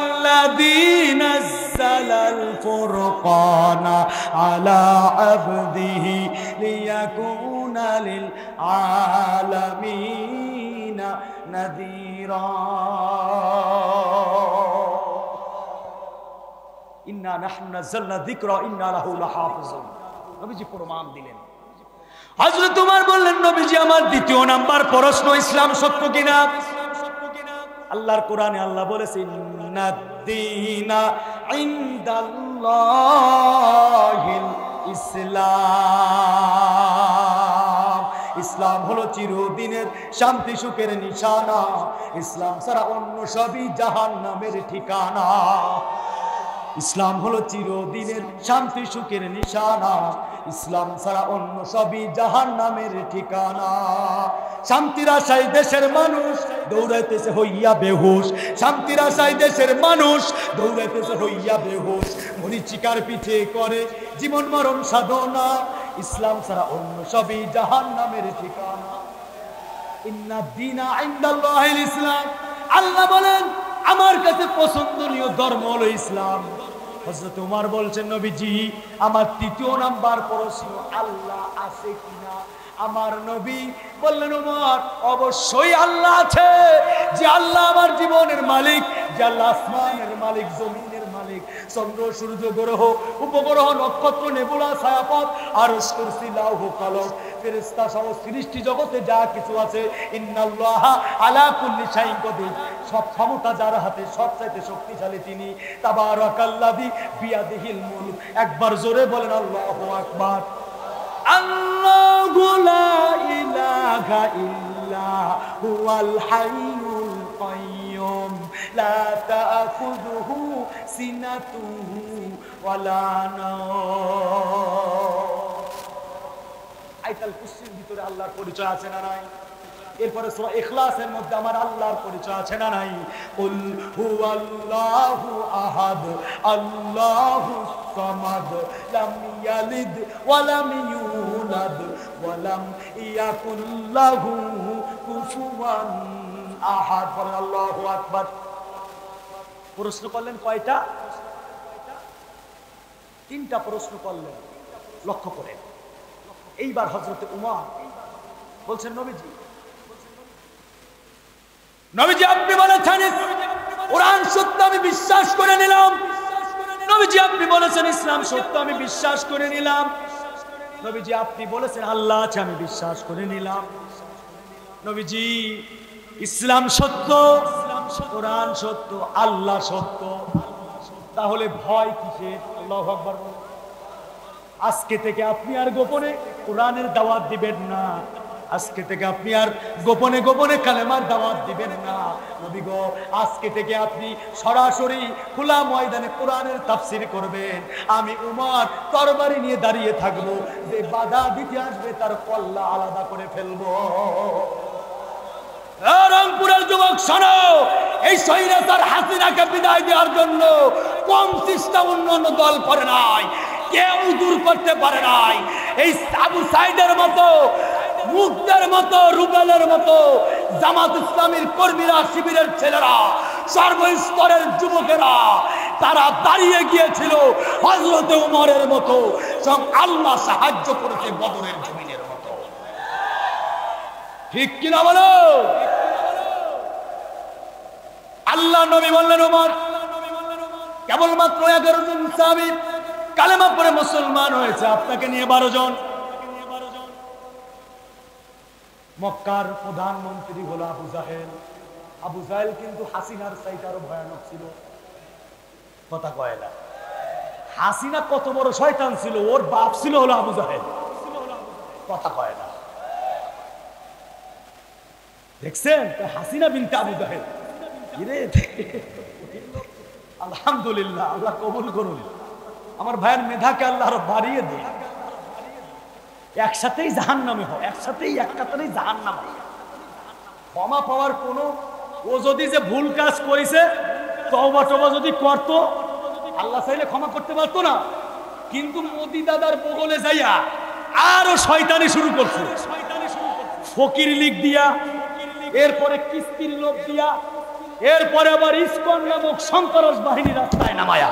নাযালাল ফুরকানা আলা আবদিহি লিয়াকুনা লিল আলামিনা নাযীরা। ইন্না নাহনু নাযালনা যিকরা ইন্না লাহু লাহাফিজুন। নবীজি প্রমাণ দিলেন। হযরত উমর বললেন, নবীজি আমার 2য় নাম্বার প্রশ্ন, ইসলাম সত্য কিনা? আল্লাহর কোরআনে আল্লাহ বলেছেন, ইন্নাদ-দীনা ইনদাল্লাহিল ইসলাম। ইসলাম হলো চিরদিনের শান্তি সুখের নিশানা। ইসলাম ছাড়া অন্য সবই জাহান্নামের ঠিকানা। ইসলাম হলো চিরদিনের শান্তি সুখের নিশানা। ইসলাম ছাড়া অন্য সবই জাহান্নামের ঠিকানা। শান্তির আশায় দেশের মানুষ দৌড়াইতেছে হইয়া বেহুশ। শান্তির আশায় দেশের মানুষ দৌড়াইতেছে হইয়া বেহুশ। মরিচিকার পিছে করে জীবন মরণ সাধনা। ইসলাম ছাড়া অন্য সবই জাহান্নামের ঠিকানা। ইন্নাদ-দীনা ইনদাল্লাহিল ইসলাম। আল্লাহ বলেন, আমার কাছে পছন্দনীয় ধর্ম হলো ইসলাম। হযরত উমর বলছেন, নবীজি আমার 3য় নাম্বার প্রশ্ন, আল্লাহ আছে কিনা? আমার নবী বললেন, উমর অবশ্যই আল্লাহ আছে। যে আল্লাহ আমার জীবনের মালিক, যে আল্লাহ আসমানের মালিক, জমিনের মালিক, চন্দ্র সূর্য গ্রহ উপগ্রহ নক্ষত্র নেবুলা ছায়াপথ আরশ কুরসি লৌহ কলম ফেরেশতা সহ সৃষ্টি জগতে যা কিছু আছে, ইন্নাল্লাহা আলা কুল্লি শাইইন কদির, সব ক্ষমতা যার হাতে, সবচাইতে শক্তিশালী তিনি। তাবারাকাল্লাযী বিয়াদিহিল মুলক। একবার জোরে বলেন আল্লাহু আকবার। আল্লাহু লা ইলাহা ইল্লা হুয়াল হাইয়ুল কাইয়্যুম লা তা'খুযুহু সিনাতুহু ওয়ালা নাওম। আয়াতুল কুরসির ভিতরে আল্লাহর পরিচয় আছে না নাই? এরপরে সূরা ইখলাসের মধ্যে আমার আল্লাহর পরিচয় আছে না নাই? কুল হুয়াল্লাহু আহাদ আল্লাহুস সামাদ লাম ইয়ালিদ ওয়া লাম ইউলাদ ওয়া লাম ইয়াকুল লাহু কুফুয়ান আহাদ। বলেন আল্লাহু আকবার। প্রশ্ন করলেন কয়টা? 3টা প্রশ্ন করলেন। লক্ষ্য করেন, এইবার হযরত উমর বলছেন, নবীজি আপনি বলেছেন কোরআন সত্য, আমি বিশ্বাস করে নিলাম। নবীজি আপনি বলেছেন ইসলাম সত্য, আমি বিশ্বাস করে নিলাম। নবীজি আপনি বলেছেন আল্লাহ আছে, আমি বিশ্বাস করে নিলাম। নবীজি ইসলাম সত্য, কোরআন সত্য, আল্লাহ সত্য, তাহলে ভয় কিসের? আল্লাহু আকবার। আজকে থেকে আপনি আর গোপনে কোরআনের দাওয়াত দিবেন না, আজকে থেকে আপনি আর গোপনে গোপনে কালেমার দাওয়াত দিবেন না। নবী গো, আজকে থেকে আপনি সরাসরি খোলা ময়দানে কোরআনের তাফসীর করবেন। আমি উমর তরবারি নিয়ে দাঁড়িয়ে থাকবো, যে বাধা দিতে আসবে তার কল্লা আলাদা করে ফেলবো। রংপুরের যুবক শোনো, এই স্বৈরাচার হাসিনাকে বিদায় দেওয়ার জন্য কম চেষ্টা অন্য দল করে নাই, কেউ দূর করতে পারে নাই। এই আবু সাইদের মতো, মুগ্ধের মতো, রুবেলের মতো জামাত ইসলামীর কর্মীরা, শিবিরের ছেলেরা, সর্বস্তরের যুবকেরা তারা দাঁড়িয়ে গিয়েছিল হযরতে উমরের মতো, সব আল্লাহ সাহায্য করেছে বদরের জমিনের মতো। ঠিক কিনা বলো? আল্লাহ নবী বললেন, উমর কেবলমাত্র 11 জন সাহাবী কালেমা পড়ে মুসলমান হয়েছে, আপনাকে নিয়ে 12 জন। মক্কার প্রধানমন্ত্রী হলো আবু জাহেল। আবু জাহেল কিন্তু হাসিনার চাইতে আরো ভয়ানক ছিল। কথা কয় না? হাসিনা কত বড় শয়তান ছিল, ওর বাপ ছিল হলো আবু জাহেল। কথা কয় না? দেখছেন হাসিনা বিনতে আবু জাহেল। আলহামদুলিল্লাহ, আল্লাহ কবুল করুন। আমার ভাইয়ের মেধাকে আল্লাহ আরো বাড়িয়ে দিন। একসাথেই জাহান্নামে হয়, একসাথেই এক কাতারেই জাহান্নাম হয়। ক্ষমা পাওয়ার কোনো, ও যদি যে ভুল কাজ করেছে তওবা টওবা যদি করত, আল্লাহ চাইলে ক্ষমা করতে পারতো না। কিন্তু মোদি দাদার বগলে যাইয়া আরো শয়তানি শুরু করছে। ফকির লীগ দিয়া, এরপরে কিস্তির লোক দিয়া, এরপরে আবার ইসকন নামক সন্ত্রাস বাহিনী রাস্তায় নামায়া।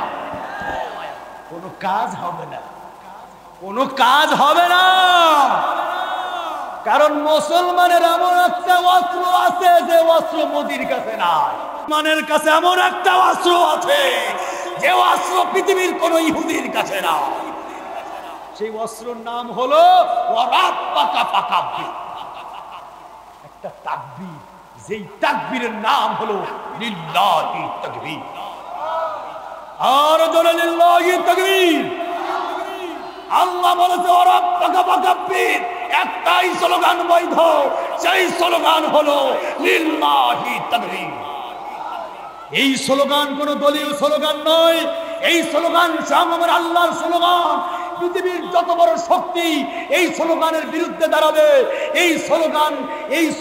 কোনো কাজ হবে না, কোনো কাজ হবে না। কারণ মুসলমানের এমন একটা অস্ত্র আছে যে অস্ত্র মোদির কাছে নাই। মুসলমানের কাছে এমন একটা অস্ত্র আছে যে অস্ত্র পৃথিবীর কোন ইহুদির কাছে নাই। সেই অস্ত্রের নাম হলো একটা তাকবীর। যেই তাকবীরের নাম হলো লিল্লাহি তাকবীর। আর জোরে লিল্লাহি তাকবীর। আল্লাহ বলেছে ওরাব্বাকা ফাকাব্বির, একটাই স্লোগান বৈধ, সেই স্লোগান হলো লিল্লাহি তাকবীর। এই স্লোগান কোন দলীয় স্লোগান নয়, এই স্লোগান স্বয়ং আমার আল্লাহর স্লোগান। পৃথিবীর যত বড় শক্তি এই স্লোগানের বিরুদ্ধে দাঁড়াবে, এই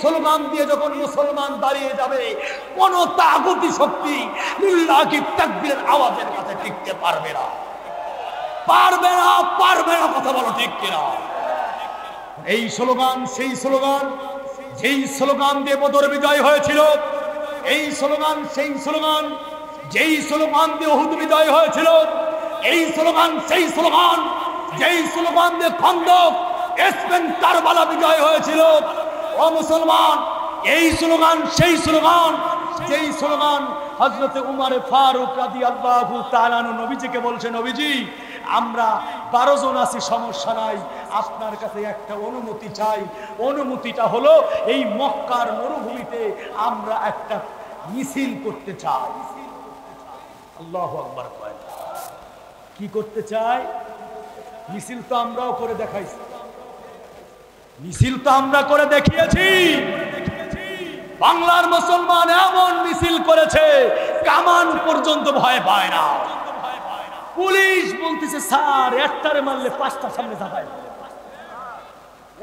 স্লোগান দিয়ে যখন মুসলমান দাঁড়িয়ে যাবে, কোন তাগুতি শক্তি লিল্লাহি তাকবীরের আওয়াজের কাছে টিকতে পারবে না, পারবে না, পারবে না। কথা বলো ঠিক কিনা? এই স্লোগান সেই স্লোগান, যেই স্লোগান দিয়ে বদর বিজয় হয়েছিল। এই স্লোগান সেই স্লোগান, যেই স্লোগান দিয়ে উহুদ বিজয় হয়েছিল। এই স্লোগান সেই স্লোগান, যেই স্লোগান দিয়ে খন্দক, স্পেন, কারবালা বিজয় হয়েছিল। ও মুসলমান, এই স্লোগান সেই স্লোগান, যেই স্লোগান হযরতে উমর ফারুক রাদিয়াল্লাহু তাআলা আনহু নবীজিকে বলছে, নবীজি আমরা 12 জন আছি, সমস্যা নাই, আপনার কাছে একটা অনুমতি চাই। অনুমতিটা হলো এই মক্কার মরুভূমিতে আমরা একটা মিছিল করতে চাই। আল্লাহু আকবার। কি করতে চাই? মিছিল তো আমরাও করে দেখাইছি, মিছিল তো আমরা করে দেখিয়েছি। বাংলার মুসলমান এমন মিছিল করেছে কামান পর্যন্ত ভয় পায় না। পুলিশ বলতেছে স্যার একটারে মারলে 5টা সামনে ঝাঁপায়,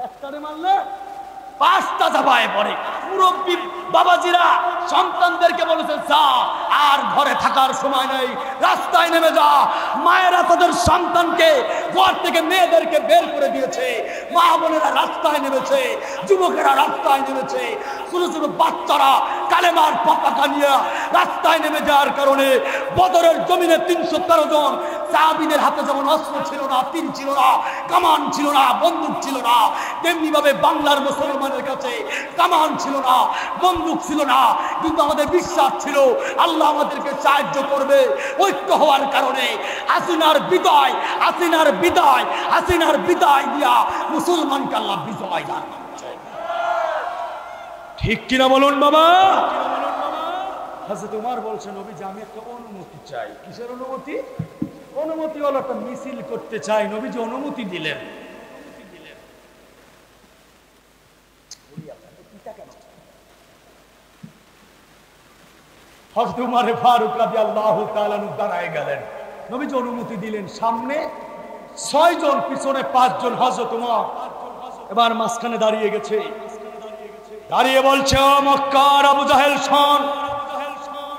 একটারে মারলে 5টা ঝাঁপায় পড়ে। মুরব্বী বাবাজিরা সন্তানদেরকে বলেছে যা, আর ঘরে থাকার সময় নেই, রাস্তায় নেমে যা। মায়েরা তাদের সন্তানকে ঘর থেকে, মেয়েদেরকে বের করে দিয়েছে। মা বোনেরা রাস্তায় নেমেছে, যুবকেরা রাস্তায় নেমেছে, ছোট ছোট বাচ্চারা কালেমার পতাকা নিয়ে রাস্তায় নেমে যাওয়ার কারণে বদরের জমিনে 313 জন সাহাবীদের হাতে যেমন অস্ত্র ছিল না, তীর ছিল না, কামান ছিল না, বন্দুক ছিল না, তেমনি ভাবে বাংলার মুসলমানের কাছে কামান ছিল না, বন্দুক ছিল না, কিন্তু আমাদের বিশ্বাস ছিল আল্লাহ আমাদেরকে সাহায্য করবে। ঐক্য হওয়ার কারণে হাসিনার বিদায়, হাসিনার বিদায়, হাসিনার বিদায় দিয়া মুসলমানকে আল্লাহ বিজয় দান করেছে। ঠিক কিনা বলুন বাবা? হযরত উমর বলছেন, নবীজি আমি একটা অনুমতি চাই। কিসের অনুমতি? অনুমতি হলো একটা মিছিল করতে চাই। নবীজি অনুমতি দিলেন। হযরত উমর ফারুক রাদিয়াল্লাহু তাআলা দাঁড়ায় গেলেন। নবীজি অনুমতি দিলেন, সামনে 6 জন, পিছনে 5 জন। হযরত উমর এবার মাঝখানে দাঁড়িয়ে গেছে, দাঁড়িয়ে বলছে, ও মক্কার আবু জাহেল শোন।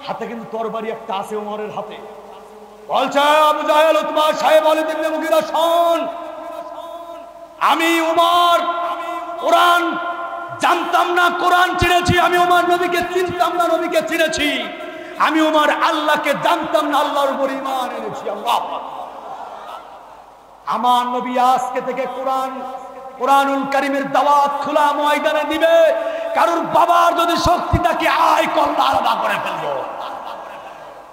হাতে কিন্তু তরবারি একটা আছে উমরের হাতে। বলছে, আবু জাহেল, উতবা, সাহেব, ওয়ালিদ ইবনে মুগীরা শোন, আমি উমর কোরআন জানতাম না, কোরআন চিনেছি। আমি উমর নবীকে চিনতাম না, নবীকে চিনেছি। আমি উমর আল্লাহকে জানতাম না, আল্লাহর উপর ঈমান এনেছি। আল্লাহ, আমার নবী আজকে থেকে কোরআনুল কারীমের দাওয়াত খোলা ময়দানে দিবে। কারোর বাবার যদি শক্তি থাকে, আয় কল্লা আলাদা করে ফেলবো।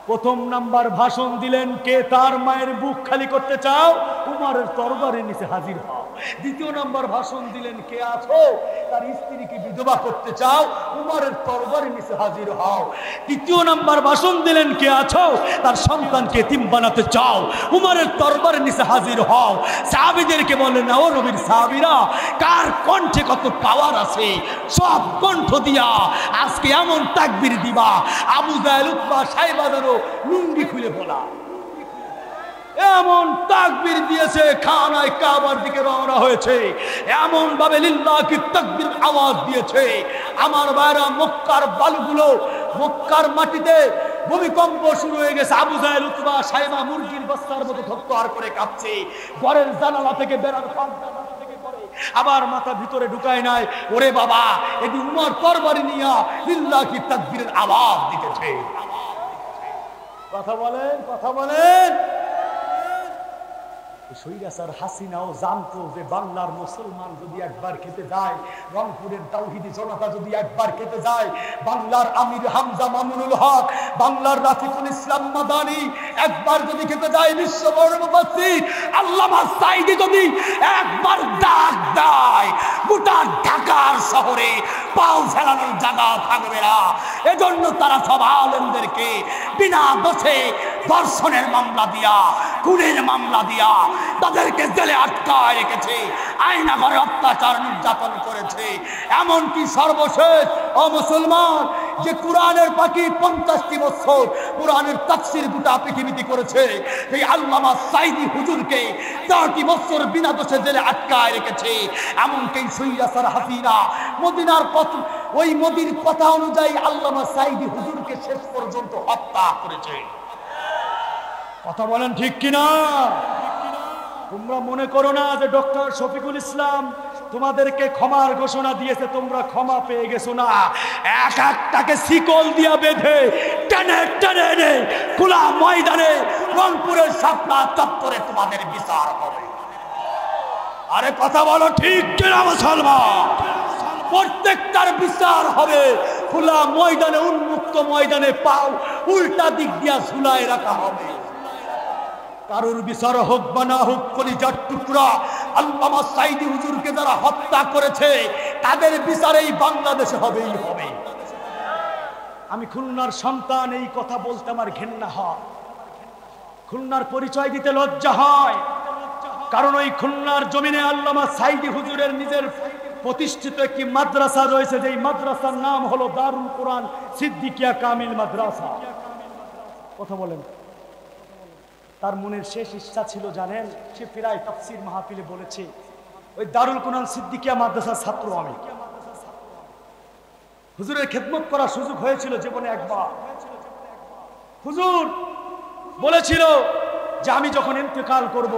প্রথম নাম্বার ভাষণ দিলেন, কে তার মায়ের বুক খালি করতে চাও, উমরের তরবারির নিচে হাজির হও। দ্বিতীয় নাম্বার ভাষণ দিলেন, কে আছো তার স্ত্রীকে বিধবা করতে চাও, উমরের তরবারির নিচে হাজির হও। তৃতীয় নাম্বার ভাষণ দিলেন, কে আছো তার সন্তানকে এতিম বানাতে চাও, উমরের তরবারির নিচে হাজির হও। সাহাবীদেরকে বললেন, ও নবীর সাহাবীরা, কার কণ্ঠে কত পাওয়ার আছে, সব কণ্ঠ দিয়া আজকে এমন তাকবীর দিবা, আবু জাহেল, উতবা, সাইবাদেরও লুঙ্গি খুলে বলা। এমন তাকবীর দিয়েছে, খানায় কাবার দিকে রওনা হয়েছে, এমন ভাবে লিল্লাহি তাকবীর আওয়াজ দিয়েছে। আমার ভাইরা, মক্কার বালুগুলো, মক্কার মাটিতে ভূমিকম্প শুরু হয়ে গেছে। আবু জাহেল, উতবা, সাইবা মুরগির বস্তার মতো থরথর করে কাঁপছে। ঘরের জানালা থেকে বেরার ফাঁকা থেকে পড়ে, আবার মাথা ভিতরে ঢুকায় নাই। ওরে বাবা, এটি উমর তরবারি নিয়া লিল্লাহি তাকবীরের আওয়াজ দিতেছে। কথা বলেন, কথা বলেন। সৈরাসার হাসিনাও জানতো যে বাংলার মুসলমান যদি একবার খেতে যায়, রংপুরের তাওহীদি জনতা যদি একবার খেতে যায়, বাংলার আমির হামজা মামুনুল হক, বাংলার রাফিকুল ইসলাম মাদানী একবার যদি খেতে যায়, বিশ্ববর্ণ মুফাসসির আল্লামা সাঈদী যদি একবার ডাক দেয়, গোটা ঢাকার শহরে পাও ফেলানোর জায়গা থাকবে না। এজন্য তারা সব আলেমদেরকে বিনা দোষে ধর্ষণের মামলা দিয়া, খুনের মামলা দিয়া তাদেরকে জেলে আটকায় রেখেছে, আয়না ঘরে অত্যাচার নির্যাতন করেছে। এমনকি সর্বশেষ ও মুসলমান, যে কোরআনের পাখি 50টি বছর কোরআনের তাফসীর গোটা পৃথিবীতে করেছে, এই আল্লামা সাঈদী হুজুরকে 10টি বছর বিনা দোষে জেলে আটকায় রেখেছে। এমনকি সৈয়াসার হাসিনা মদিনার পথ, ওই মোদির কথা অনুযায়ী আল্লামা সাঈদী হুজুরকে শেষ পর্যন্ত হত্যা করেছে। কথা বলেন ঠিক কিনা? তোমরা মনে করো না যে ডক্টর শফিকুল ইসলাম তোমাদেরকে ক্ষমার ঘোষণা দিয়েছে, তোমরা ক্ষমা পেয়ে গেছো না। এক একটাকে শিকল দিয়া বেঁধে টেনে টেনে এনে খোলা ময়দানে রংপুরের শাপলা চত্বরে তোমাদের বিচার হবে। আরে কথা বলো ঠিক কিনা মুসলমান? প্রত্যেকটার বিচার হবে খোলা ময়দানে, উন্মুক্ত ময়দানে, পাও উল্টা দিক দিয়া ঝুলায় রাখা হবে। কারোর বিচার হোক বা না হোক, কলিজার টুকরা আল্লামা সাঈদী হুজুরকে যারা হত্যা করেছে তাদের বিচার এই বাংলাদেশে হবেই হবে। আমি খুলনার সন্তান, এই কথা বলতে আমার ঘেন্না হয়, খুলনার পরিচয় দিতে লজ্জা হয়। কারণ ওই খুলনার জমিনে আল্লামা সাঈদী হুজুরের নিজের প্রতিষ্ঠিত একটি মাদ্রাসা রয়েছে, যেই মাদ্রাসার নাম হলো দারুল কোরআন সিদ্দিকিয়া কামিল মাদ্রাসা। কথা বলেন। তার মনের শেষ ইচ্ছা ছিল জানেন, সে প্রায় তাফসীর মাহফিলে বলেছে, ওই দারুল কোরআন সিদ্দিকিয়া মাদ্রাসার ছাত্র আমি। হুজুরের খেদমত করার সুযোগ হয়েছিল জীবনে একবার। হুজুর বলেছিল যে আমি যখন ইন্তেকাল করব,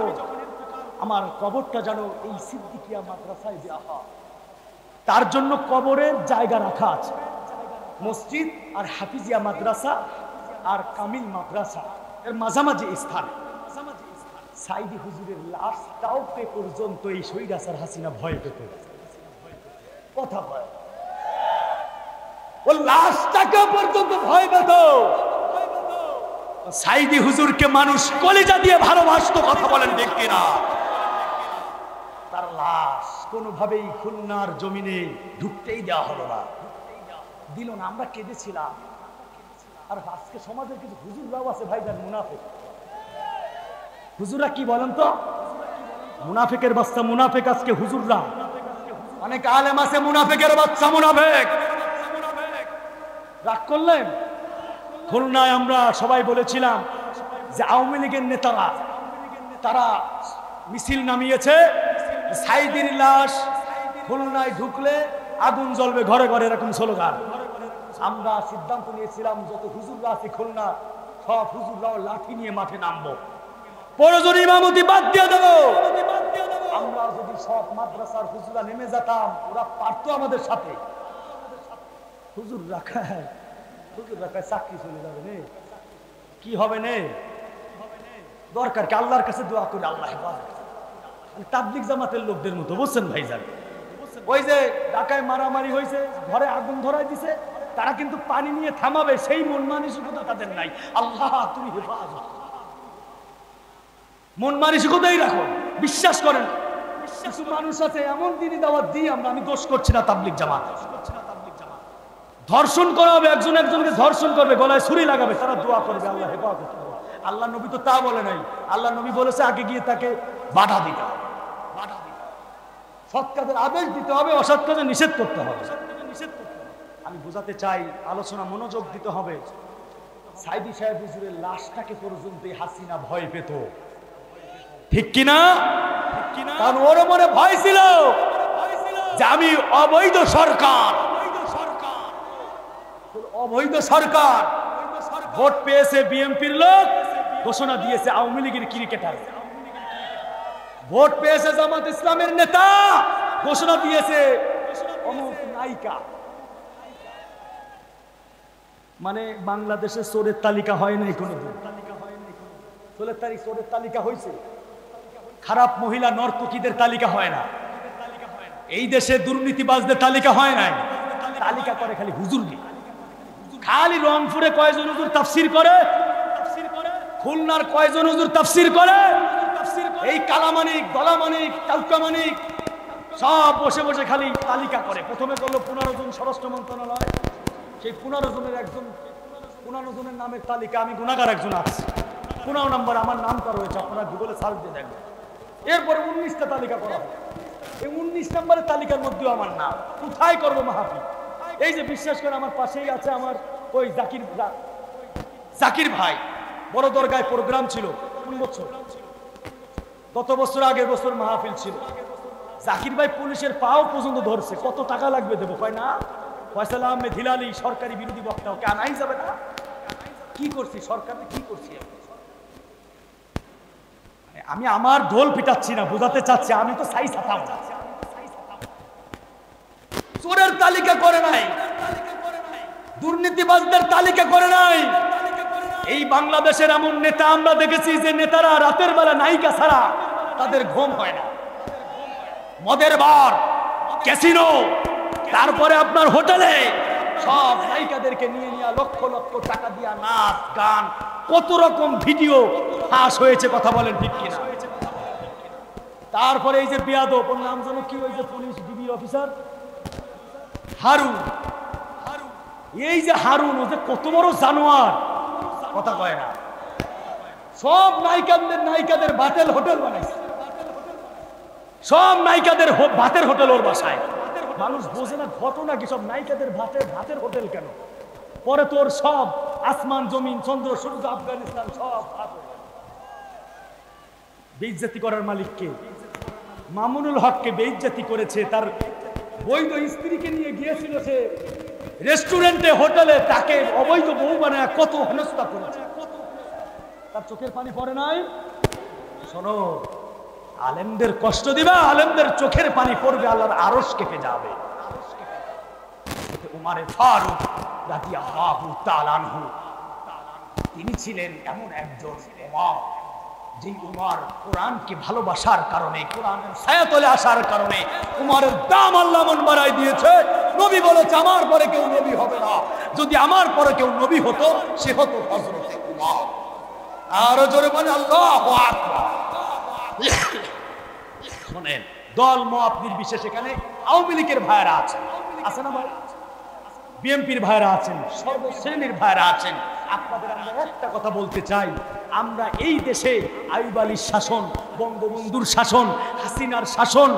আমার কবরটা যেন এই সিদ্দিকিয়া মাদ্রাসায় দেওয়া হয়। তার জন্য কবরের জায়গা রাখা আছে, মসজিদ আর হাফিজিয়া মাদ্রাসা আর কামিল মাদ্রাসা এর মাঝামাঝি স্থানে। সাঈদী হুজুরের লাশটাও পে পর্যন্ত এই সৈরাসার হাসিনা ভয় পেত। কথা ভয়, ও লাশটাকে পর্যন্ত ভয় পেত। সাঈদী হুজুরকে মানুষ কলিজা দিয়ে ভালোবাসতো। কথা বলেন ঠিক কিনা? তার লাশ কোনোভাবেই খুলনার জমিনে ঢুকতেই দেওয়া হলো না, দিল না। আমরা কেঁদেছিলাম। আর আজকে সমাজের কিছু হুজুররাও আছে ভাইজান মুনাফিক। হুজুররা কি বলেন তো? মুনাফিকের বাচ্চা মুনাফিক আজকে হুজুররা। অনেক আলেম আছে মুনাফিকের বাচ্চা মুনাফিক। রাগ করলেন? খুলনায় আমরা সবাই বলেছিলাম যে আওয়ামী লীগের নেতারা তারা মিছিল নামিয়েছে, সাইদির লাশ খুলনায় ঢুকলে আগুন জ্বলবে ঘরে ঘরে, এরকম স্লোগান। আমরা সিদ্ধান্ত নিয়েছিলাম যত হুজুররা আছে খুলনা সব হুজুররাও লাঠি নিয়ে মাঠে নামবো, প্রয়োজন ইমামতি বাদ দিয়ে দেবো। আমরা যদি সব মাদ্রাসার হুজুরা নেমে যেতাম, ওরা পারতো আমাদের সাথে। হুজুর রাখায় চাকরি চলে যাবে নে, কি হবে নে, দরকার কি আল্লাহর কাছে দোয়া করে আল্লাহ হেফাজত। তাবলিগ জামাতের লোকদের মতো, বুঝছেন ভাইজান? ওই যে ঢাকায় মারামারি হয়েছে, ঘরে আগুন ধরাই দিছে, তারা কিন্তু পানি নিয়ে থামাবে সেই মন মানসিকতা তাদের নাই। আল্লাহ তুমি হেফাজত, মন মানসিকতাই রাখো, বিশ্বাস করেন। কিছু মানুষ আছে এমন দিনই দাওয়াত দিই আমরা, আমি দোষ করছি না তাবলিগ জামাত, ধর্ষণ করা হবে, একজন একজনকে ধর্ষণ করবে, গলায় ছুরি লাগাবে, তারা দোয়া করবে আল্লাহ হেফাজত করবে। আল্লাহ নবী তো তা বলে নাই, আল্লাহ নবী বলেছে আগে গিয়ে তাকে বাধা দিতে হবে, সৎ কাজের আদেশ দিতে হবে, অসৎ কাজে নিষেধ করতে হবে। আমি বোঝাতে চাই, আলোচনা মনোযোগ দিতে হবে। সাইদি সাহেব হুজুরের লাশটাকে পর্যন্ত হাসিনা ভয় পেত, ঠিক কিনা? কারণ ওর মনে ভয় ছিল যে আমি অবৈধ সরকার, অবৈধ সরকার ভোট পেয়েছে বিএনপির লোক, ঘোষণা দিয়েছে আওয়ামী লীগের ক্রিকেটার, ভোট পেয়েছে জামাত ইসলামের নেতা, ঘোষণা দিয়েছে অমুক নায়িকা। মানে বাংলাদেশে চোরের তালিকা হয় নাই কোনোদিন, চোরের তালিকা হয়েছে, খারাপ মহিলা নর্তকীদের তালিকা হয় না, এই দেশে দুর্নীতিবাজদের তালিকা হয় নাই। তালিকা করে খালি হুজুর, খালি রংপুরে কয়জন হুজুর তাফসির করে, খুলনার কয়জন হুজুর তাফসির করে, এই কালামানিক দলামানিক কাউকামানিক সব বসে বসে খালি তালিকা করে। প্রথমে করলো 15 জন স্বরাষ্ট্র মন্ত্রণালয়, সেই 15 জনের একজন, 15 জনের নামের তালিকা, আমি গুনাহগার একজন আছি, 15 নম্বর আমার নামটা রয়েছে, আপনারা গুগলে সার্চ দিয়ে দেখবেন। এরপরে 19টা তালিকা করা হয়, এই 19 নম্বরের তালিকার মধ্যেও আমার নাম। কোথায় করবো মাহফিল? এই যে বিশ্বাস করে আমার পাশেই আছে আমার ওই জাকির ভাই, বড় দরগায় প্রোগ্রাম ছিল, কোন বছর, গত বছর আগের বছর মাহফিল ছিল। জাকির ভাই পুলিশের পাও পর্যন্ত ধরছে, কত টাকা লাগবে দেবো, কয় না ফয়সাল আহমেদ হিলালি সরকারি বিরোধী বক্তা, ওকে আনাই যাবে না। কি করছি সরকারে, কি করছি আমি? আমার ঢোল পিটাচ্ছি না, বোঝাতে চাচ্ছি আমি তো সাই সাতাম। চোরের তালিকা করে নাই, দুর্নীতিবাজদের তালিকা করে নাই। এই বাংলাদেশের এমন নেতা আমরা দেখেছি যে নেতারা রাতের বেলা নায়িকা ছাড়া তাদের ঘুম হয় না। মদের বার, ক্যাসিনো, তারপরে আপনার হোটেলে সব নায়িকাদেরকে নিয়ে নিয়ে লক্ষ লক্ষ টাকা দিয়া নাচ গান, কত রকম ভিডিও ফাঁস হয়েছে, কথা বলেন ঠিক কিনা? তারপরে এই যে বেয়াদব, ওর নাম যেন কি, ওই যে পুলিশ ডিবি অফিসার হারুন, এই যে হারুন, ও যে কত বড় জানোয়ার, কথা কয় না। সব নায়িকাদের বাতের হোটেল বানাইছে, সব নায়িকাদের ভাতের হোটেল ওর বাসায়। মানুষ বোঝে না ঘটনা কি, সব নায়িকাদের ভাতের হোটেল কেন? পরে তোর সব আসমান জমিন চন্দ্র সূর্য আফগানিস্তান সব বেইজ্জতি করার মালিককে, মামুনুল হককে বেইজ্জতি করেছে। তার বৈধ স্ত্রীকে নিয়ে গিয়েছিল সে রেস্টুরেন্টে হোটেলে, তাকে অবৈধ বউ বানায় কত হেনস্থা করেছে, তার চোখের পানি পড়ে নাই? শোনো, আলেমদের কষ্ট দিবা, আলেমদের চোখের পানি পড়বে, আল্লাহর আরশ কেঁপে যাবে। উমারে ফারুক রাদিয়াল্লাহু তাআলা আনহু, তিনি ছিলেন এমন একজন উমর, যে উমর কোরআনকে ভালোবাসার কারণে, কোরআনের ছায়াতলে আসার কারণে উমরের দাম আল্লাহ মন বাড়াই দিয়েছে। নবী বলেছে আমার পরে কেউ নবী হবে না, যদি আমার পরে কেউ নবী হতো সে হতো হযরতে উমর। আরো জোরে বলে আল্লাহু আকবার। শোনেন, দল মত নির্বিশেষে এখানে আওয়ামী লীগের ভাইরা আছেন, আছে না ভাই? বিএনপির ভাইরা আছেন, সর্বশ্রেণীর ভাইরা আছেন। আপনাদের আমরা একটা কথা বলতে চাই, আমরা এই দেশে আইয়ুব আলীর শাসন, বঙ্গবন্ধুর শাসন, হাসিনার শাসন,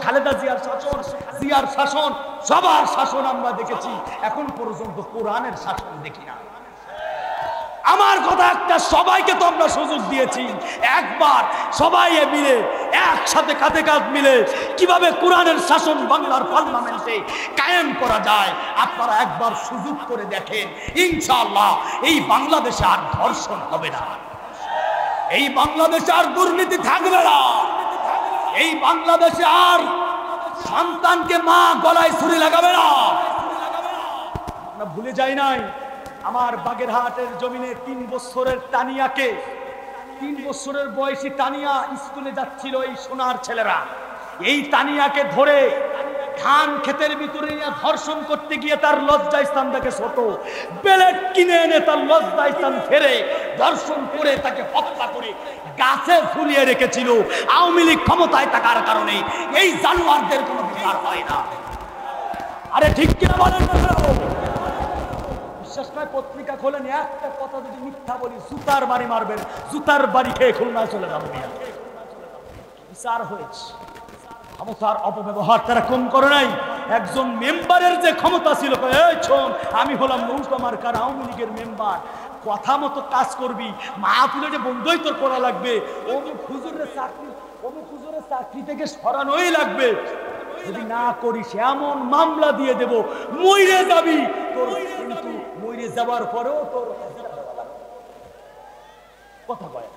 খালেদা জিয়ার শাসন, জিয়ার শাসন, সবার শাসন আমরা দেখেছি। এখন পর্যন্ত কোরআনের শাসন দেখি না। আমার কথা একটা, সবাইকে তো আমরা সুযোগ দিয়েছি, একবার সবাই মিলে একসাথে কাঁধে কাঁধ মিলে কিভাবে কোরআনের শাসন বাংলার পার্লামেন্টে কায়েম করা যায় আপনারা একবার সুযোগ করে দেখেন। ইনশাআল্লাহ এই বাংলাদেশে আর ধর্ষণ হবে না, এই বাংলাদেশে আর দুর্নীতি থাকবে না, এই বাংলাদেশে আর সন্তানকে মা গলায় ছুরি লাগাবে না। আমরা ভুলে যাই নাই আমার বাগেরহাটের জমিনে 3 বছরের তানিয়াকে, 3 বছরের বয়সী তানিয়া স্কুলে যাচ্ছিল এই সোনার ছেলেরা, এই তানিয়াকে ধরে ধান ক্ষেতের ভিতরে নিয়ে ধর্ষণ করতে গিয়ে তার লজ্জা স্থান থেকে ছোট বেলেট কিনে এনে তার লজ্জা স্থান ফেরে ধর্ষণ করে তাকে হত্যা করে গাছে ঝুলিয়ে রেখেছিল। আওয়ামী লীগ ক্ষমতায় থাকার কারণে এই জানোয়ারদের কোনো বিচার হয় না। আরে ঠিক কিনা বলেন না? বিশ্বাস নয়, পত্রিকা খোলেন, একটা কথা যদি মিথ্যা বলি জুতার বাড়ি মারবেন, জুতার বাড়ি খেয়ে খুলনায় চলে যাবে। বিচার হয়েছে, ক্ষমতার অপব্যবহার তারা কম করে নাই। একজন মেম্বারের যে ক্ষমতা ছিল, আমি হলাম মহকুমার কার আওয়ামী লীগের মেম্বার, কথা মতো কাজ করবি, মাহফিলে যে বন্ধই তোর করা লাগবে, অমুক হুজুরের চাকরি থেকে সরানোই লাগবে, যদি না করিস এমন মামলা দিয়ে দেব মইরে যাবি তোর, কিন্তু মইরে যাবার পরেও তোর কথা কয়।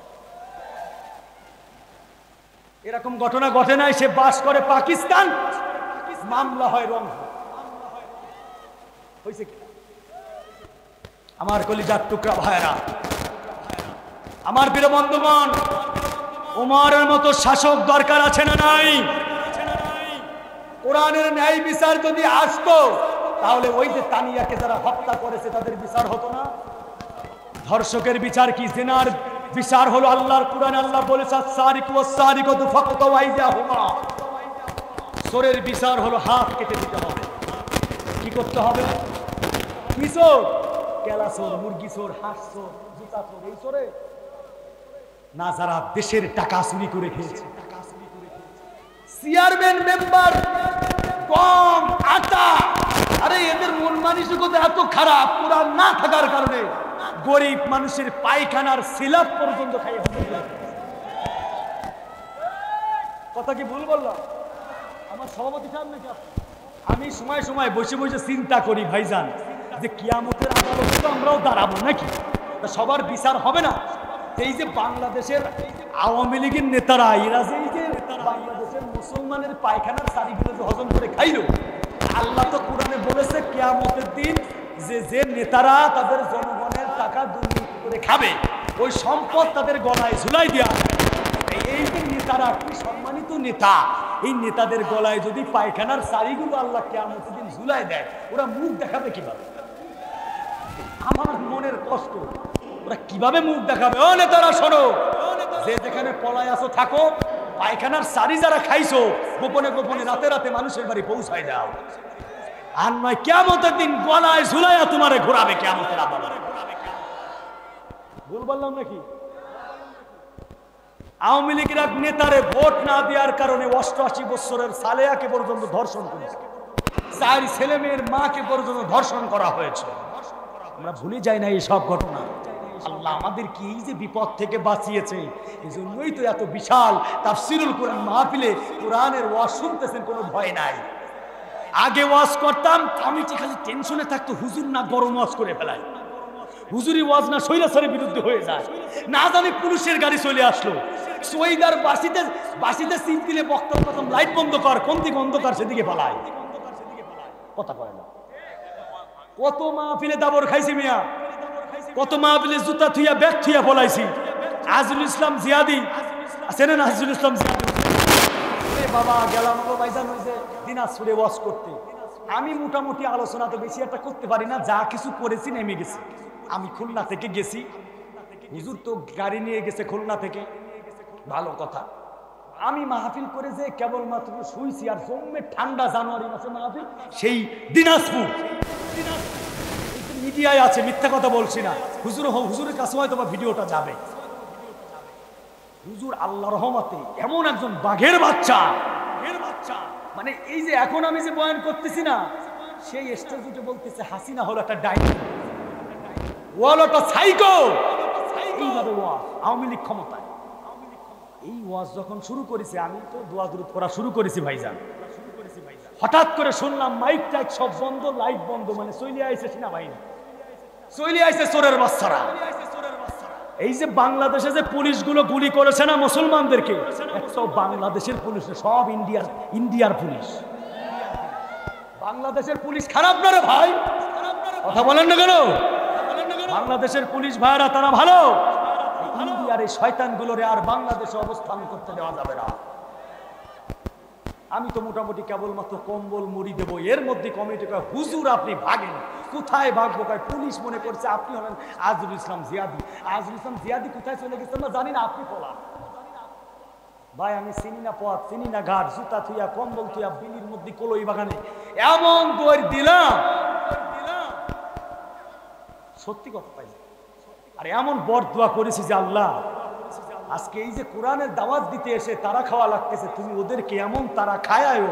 এরকম ঘটনা ঘটে নাই, সে বাস করে পাকিস্তান, মামলা হয় রং হয়েছে। আমার কলিজার টুকরা ভাইরা, আমার প্রিয় বন্ধুগণ, ওমরের মতো শাসক দরকার আছে না নাই? কোরআনের ন্যায় বিচার যদি আসতো তাহলে ওই যে তানিয়াকে যারা হত্যা করেছে তাদের বিচার হতো না? ধর্ষকের বিচার কি? জিনার বিচার হলো আল্লাহর কোরআনে আল্লাহ বলেছে সারিকু ওয়াসারিকাতু ফাকতাউ আইদিয়াহুমা, চোরের বিচার হলো হাত কেটে দিতে হবে। কি করতে হবে? কি চোর? কেলা চোর, মুরগি চোর, হাঁস চোর, জুতা চোর, এই চোরে না যারা দেশের টাকা চুরি করে খেয়েছে, চেয়ারম্যান মেম্বার গম আটা, আরে এদের মন মানসিকতা এত খারাপ, কোরআন না থাকার কারণে গরিব মানুষের পায়খানার সিলাপ পর্যন্ত খাইয়ে। কথা কি ভুল বললাম? আমার সভাপতি সাহেব নাকি? আমি সময় সময় বসে বসে চিন্তা করি ভাইজান, যে কিয়ামতের আদালতে তো আমরাও দাঁড়াবো নাকি, সবার বিচার হবে না? এই যে বাংলাদেশের আওয়ামী লীগের নেতারা, এরা যে এই যে বাংলাদেশের মুসলমানের পায়খানার সারিগুলো যে হজম করে খাইলো, আল্লাহ তো কোরআনে বলেছে কিয়ামতের দিন যে যে নেতারা তাদের জনগণের টাকা দুর্নীতি করে খাবে, ওই সম্পদ তাদের গলায় ঝুলাই দেওয়া। এই যে নেতারা কি সম্মানিত নেতা, এই নেতাদের গলায় যদি পায়খানার সারিগুলো আল্লাহ কিয়ামতের দিন ঝুলাই দেয়, ওরা মুখ দেখাবে কিভাবে? আমার মনের কষ্ট, ওরা কিভাবে মুখ দেখাবে? ও নেতারা শোনো, যে যেখানে পলায় আসো থাকো, পায়খানার সারি যারা খাইছো গোপনে গোপনে রাতে রাতে মানুষের বাড়ি পৌঁছায় দাও, আর নয় কিয়ামতের দিন গলায় ঝুলাইয়া তোমারে ঘোরাবে কিয়ামতের আদালতে। ভুল বললাম নাকি? আওয়ামী লীগের এক নেতারে ভোট না দেওয়ার কারণে 88 বছরের সালেয়াকে পর্যন্ত ধর্ষণ করেছে, 4 ছেলে মেয়ের মাকে পর্যন্ত ধর্ষণ করা হয়েছে। আমরা ভুলে যাই না এই সব ঘটনা। আল্লাহ আমাদের কি এই যে বিপদ থেকে বাঁচিয়েছে, এই জন্যই তো এত বিশাল তাফসীরুল কোরআন মাহফিলে কোরআনের ওয়াজ শুনতেছেন, কোনো ভয় নাই। আগে ওয়াজ করতাম কমিটি খালি টেনশনে থাকতো, হুজুর না গরম ওয়াজ করে ফেলায়, হুজুরি ওয়াজ না স্বৈরাচারের বিরুদ্ধে হয়ে যায়, না জানি পুলিশের গাড়ি চলে আসলো, সৈদার বাসিতে সিট দিলে বক্তার প্রথম লাইট বন্ধ কর, কোন দিকে অন্ধকার সেদিকে পালায়, কথা কয় না। কত মাহফিলে দাবর খাইছি মিয়া, কত মাহফিলে জুতা থুইয়া ব্যাগ থুইয়া পলাইছি। আজিজুল ইসলাম জিয়াদি আছেন না? আজিজুল ইসলাম জিয়াদি বাবা গেলাম ভাইজান হয়েছে দিনাজপুরে ওয়াজ করতে। আমি মোটামুটি আলোচনা তো বেশি একটা করতে পারি না, যা কিছু করেছি নেমে গেছি। আমি খুলনা থেকে গেছি, হুজুর তো গাড়ি নিয়ে গেছে খুলনা থেকে, ভালো কথা। আমি মাহফিল করে যে কেবলমাত্র শুইছি, আর জম্মে ঠান্ডা জানুয়ারি মাসে মাহফিল, সেই দিনাজপুর। মিডিয়ায় আছে, মিথ্যা কথা বলছি না। হুজুরের কাছে হয়তো বা ভিডিওটা যাবে। হুজুর আল্লাহ রহমতে এমন একজন বাঘের বাচ্চা, মানে এই যে এখন আমি যে বয়ান করতেছি না, সেই স্টেজ উঠে বলতেছে হাসিনা হলো একটা ডাইনি। ওয়ালটা সাইকো। এইভাবে ওয়াজ, আওয়ামী লীগ ক্ষমতায়। এই ওয়াজ যখন শুরু করেছে, আমি তো দোয়া দুরূদ করা শুরু করেছি ভাইজান। হঠাৎ করে শুনলাম মাইক টাইক সব বন্ধ, লাইট বন্ধ, মানে চলে আইছে সেনাবাহিনী, চলে আইছে চোরের বাচ্চারা। এই যে বাংলাদেশে যে পুলিশগুলো গুলি করেছে না মুসলমানদেরকে, একটাও বাংলাদেশের পুলিশ না, সব ইন্ডিয়ার পুলিশ। বাংলাদেশের পুলিশ খারাপ না রে ভাই, কথা বলেন না কেন? বাংলাদেশের পুলিশ ভাইরা তারা ভালো। ইন্ডিয়ার এই শয়তানগুলোরে আর বাংলাদেশে অবস্থান করতে দেওয়া যাবে না। আমি তো মোটামুটি কেবলমাত্র কম্বল মুড়ি দেবো, এর মধ্যে কমিটি কয় হুজুর আপনি ভাগেন। কোথায় ভাগবো? কয় পুলিশ মনে করছে আপনি হলেন আজরুল ইসলাম জিয়াদি। আজরুল ইসলাম জিয়াদি কোথায় চলে গেছেন না জানি না, আপনি পলা। ভাই আমি চিনি না পথ, চিনি না ঘাট, জুতা থুইয়া কম্বল থুইয়া বিলির মধ্যে কলই বাগানে এমন দৌড় দিলাম, সত্যি কথা পাই। আর এমন বরদোয়া করেছি যে আল্লাহ, আজকে এই যে কোরআনের দাওয়াত দিতে এসে তারা খাওয়া লাগতেছে, তুমি ওদেরকে এমন তারা খায়ায়ও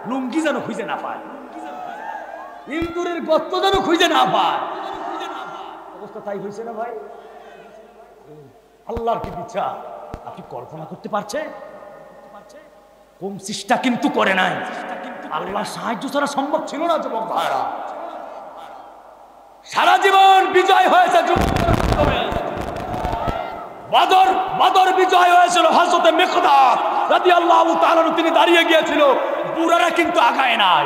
লুঙ্গি যেন খুঁজে না পায়, ইন্দুরের গর্ত যেন খুঁজে না পায়। অবস্থা তাই হয়েছে না ভাই? আল্লাহর কি বিচার আপনি কল্পনা করতে পারছেন? কম চেষ্টা কিন্তু করে নাই। আল্লাহর সাহায্য ছাড়া সম্ভব ছিল না যুবক ভাইরা। সারা জীবন বিজয় হয়েছে বদর বিজয় হয়েছিল হযরত মিকদাদ রাদিয়াল্লাহু তাআলা, তিনি দাঁড়িয়ে গিয়েছিল, বুড়ারা কিন্তু আগায় নাই।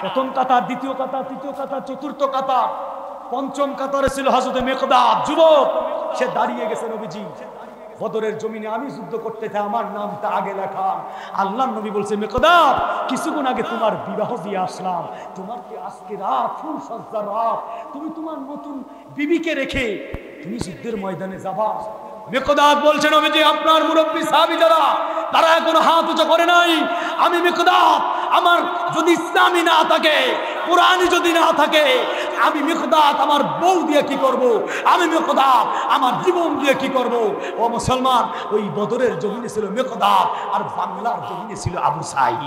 প্রথম কাতার, দ্বিতীয় কাতার, তৃতীয় কাতার, চতুর্থ কাতার, পঞ্চম কাতারে ছিল হযরত মিকদাদ যুবক, সে দাঁড়িয়ে গেছে নবীজি বদরের জমিনে, আমি যুদ্ধ করতে চাই, আমার নামটা আগে লেখা। আল্লাহর নবী বলছে মিকদাদ কিছুক্ষণ আগে তোমার বিবাহ দিয়ে আসলাম, তোমার কি আজকে রাত ফুল সজ্জার রাত, তুমি তোমার নতুন বিবিকে রেখে তুমি যুদ্ধের ময়দানে যাবা? মিকদাদ বলছেন নবীজি আপনার মুরব্বী সাহাবী যারা তারা এখনো হাত উঁচু করে নাই, আমি মিকদাদ আমার যদি ইসলামী না থাকে, কোরআনই যদি না থাকে, আমি মিকদাদ আমার বউ দিয়ে কি করব? আমি মিকদাদ আমার জীবন দিয়ে কি করব? ও মুসলমান, ওই বদরের জমিনে ছিল মিকদাদ আর বাংলার জমিনে ছিল আবু সাঈদ।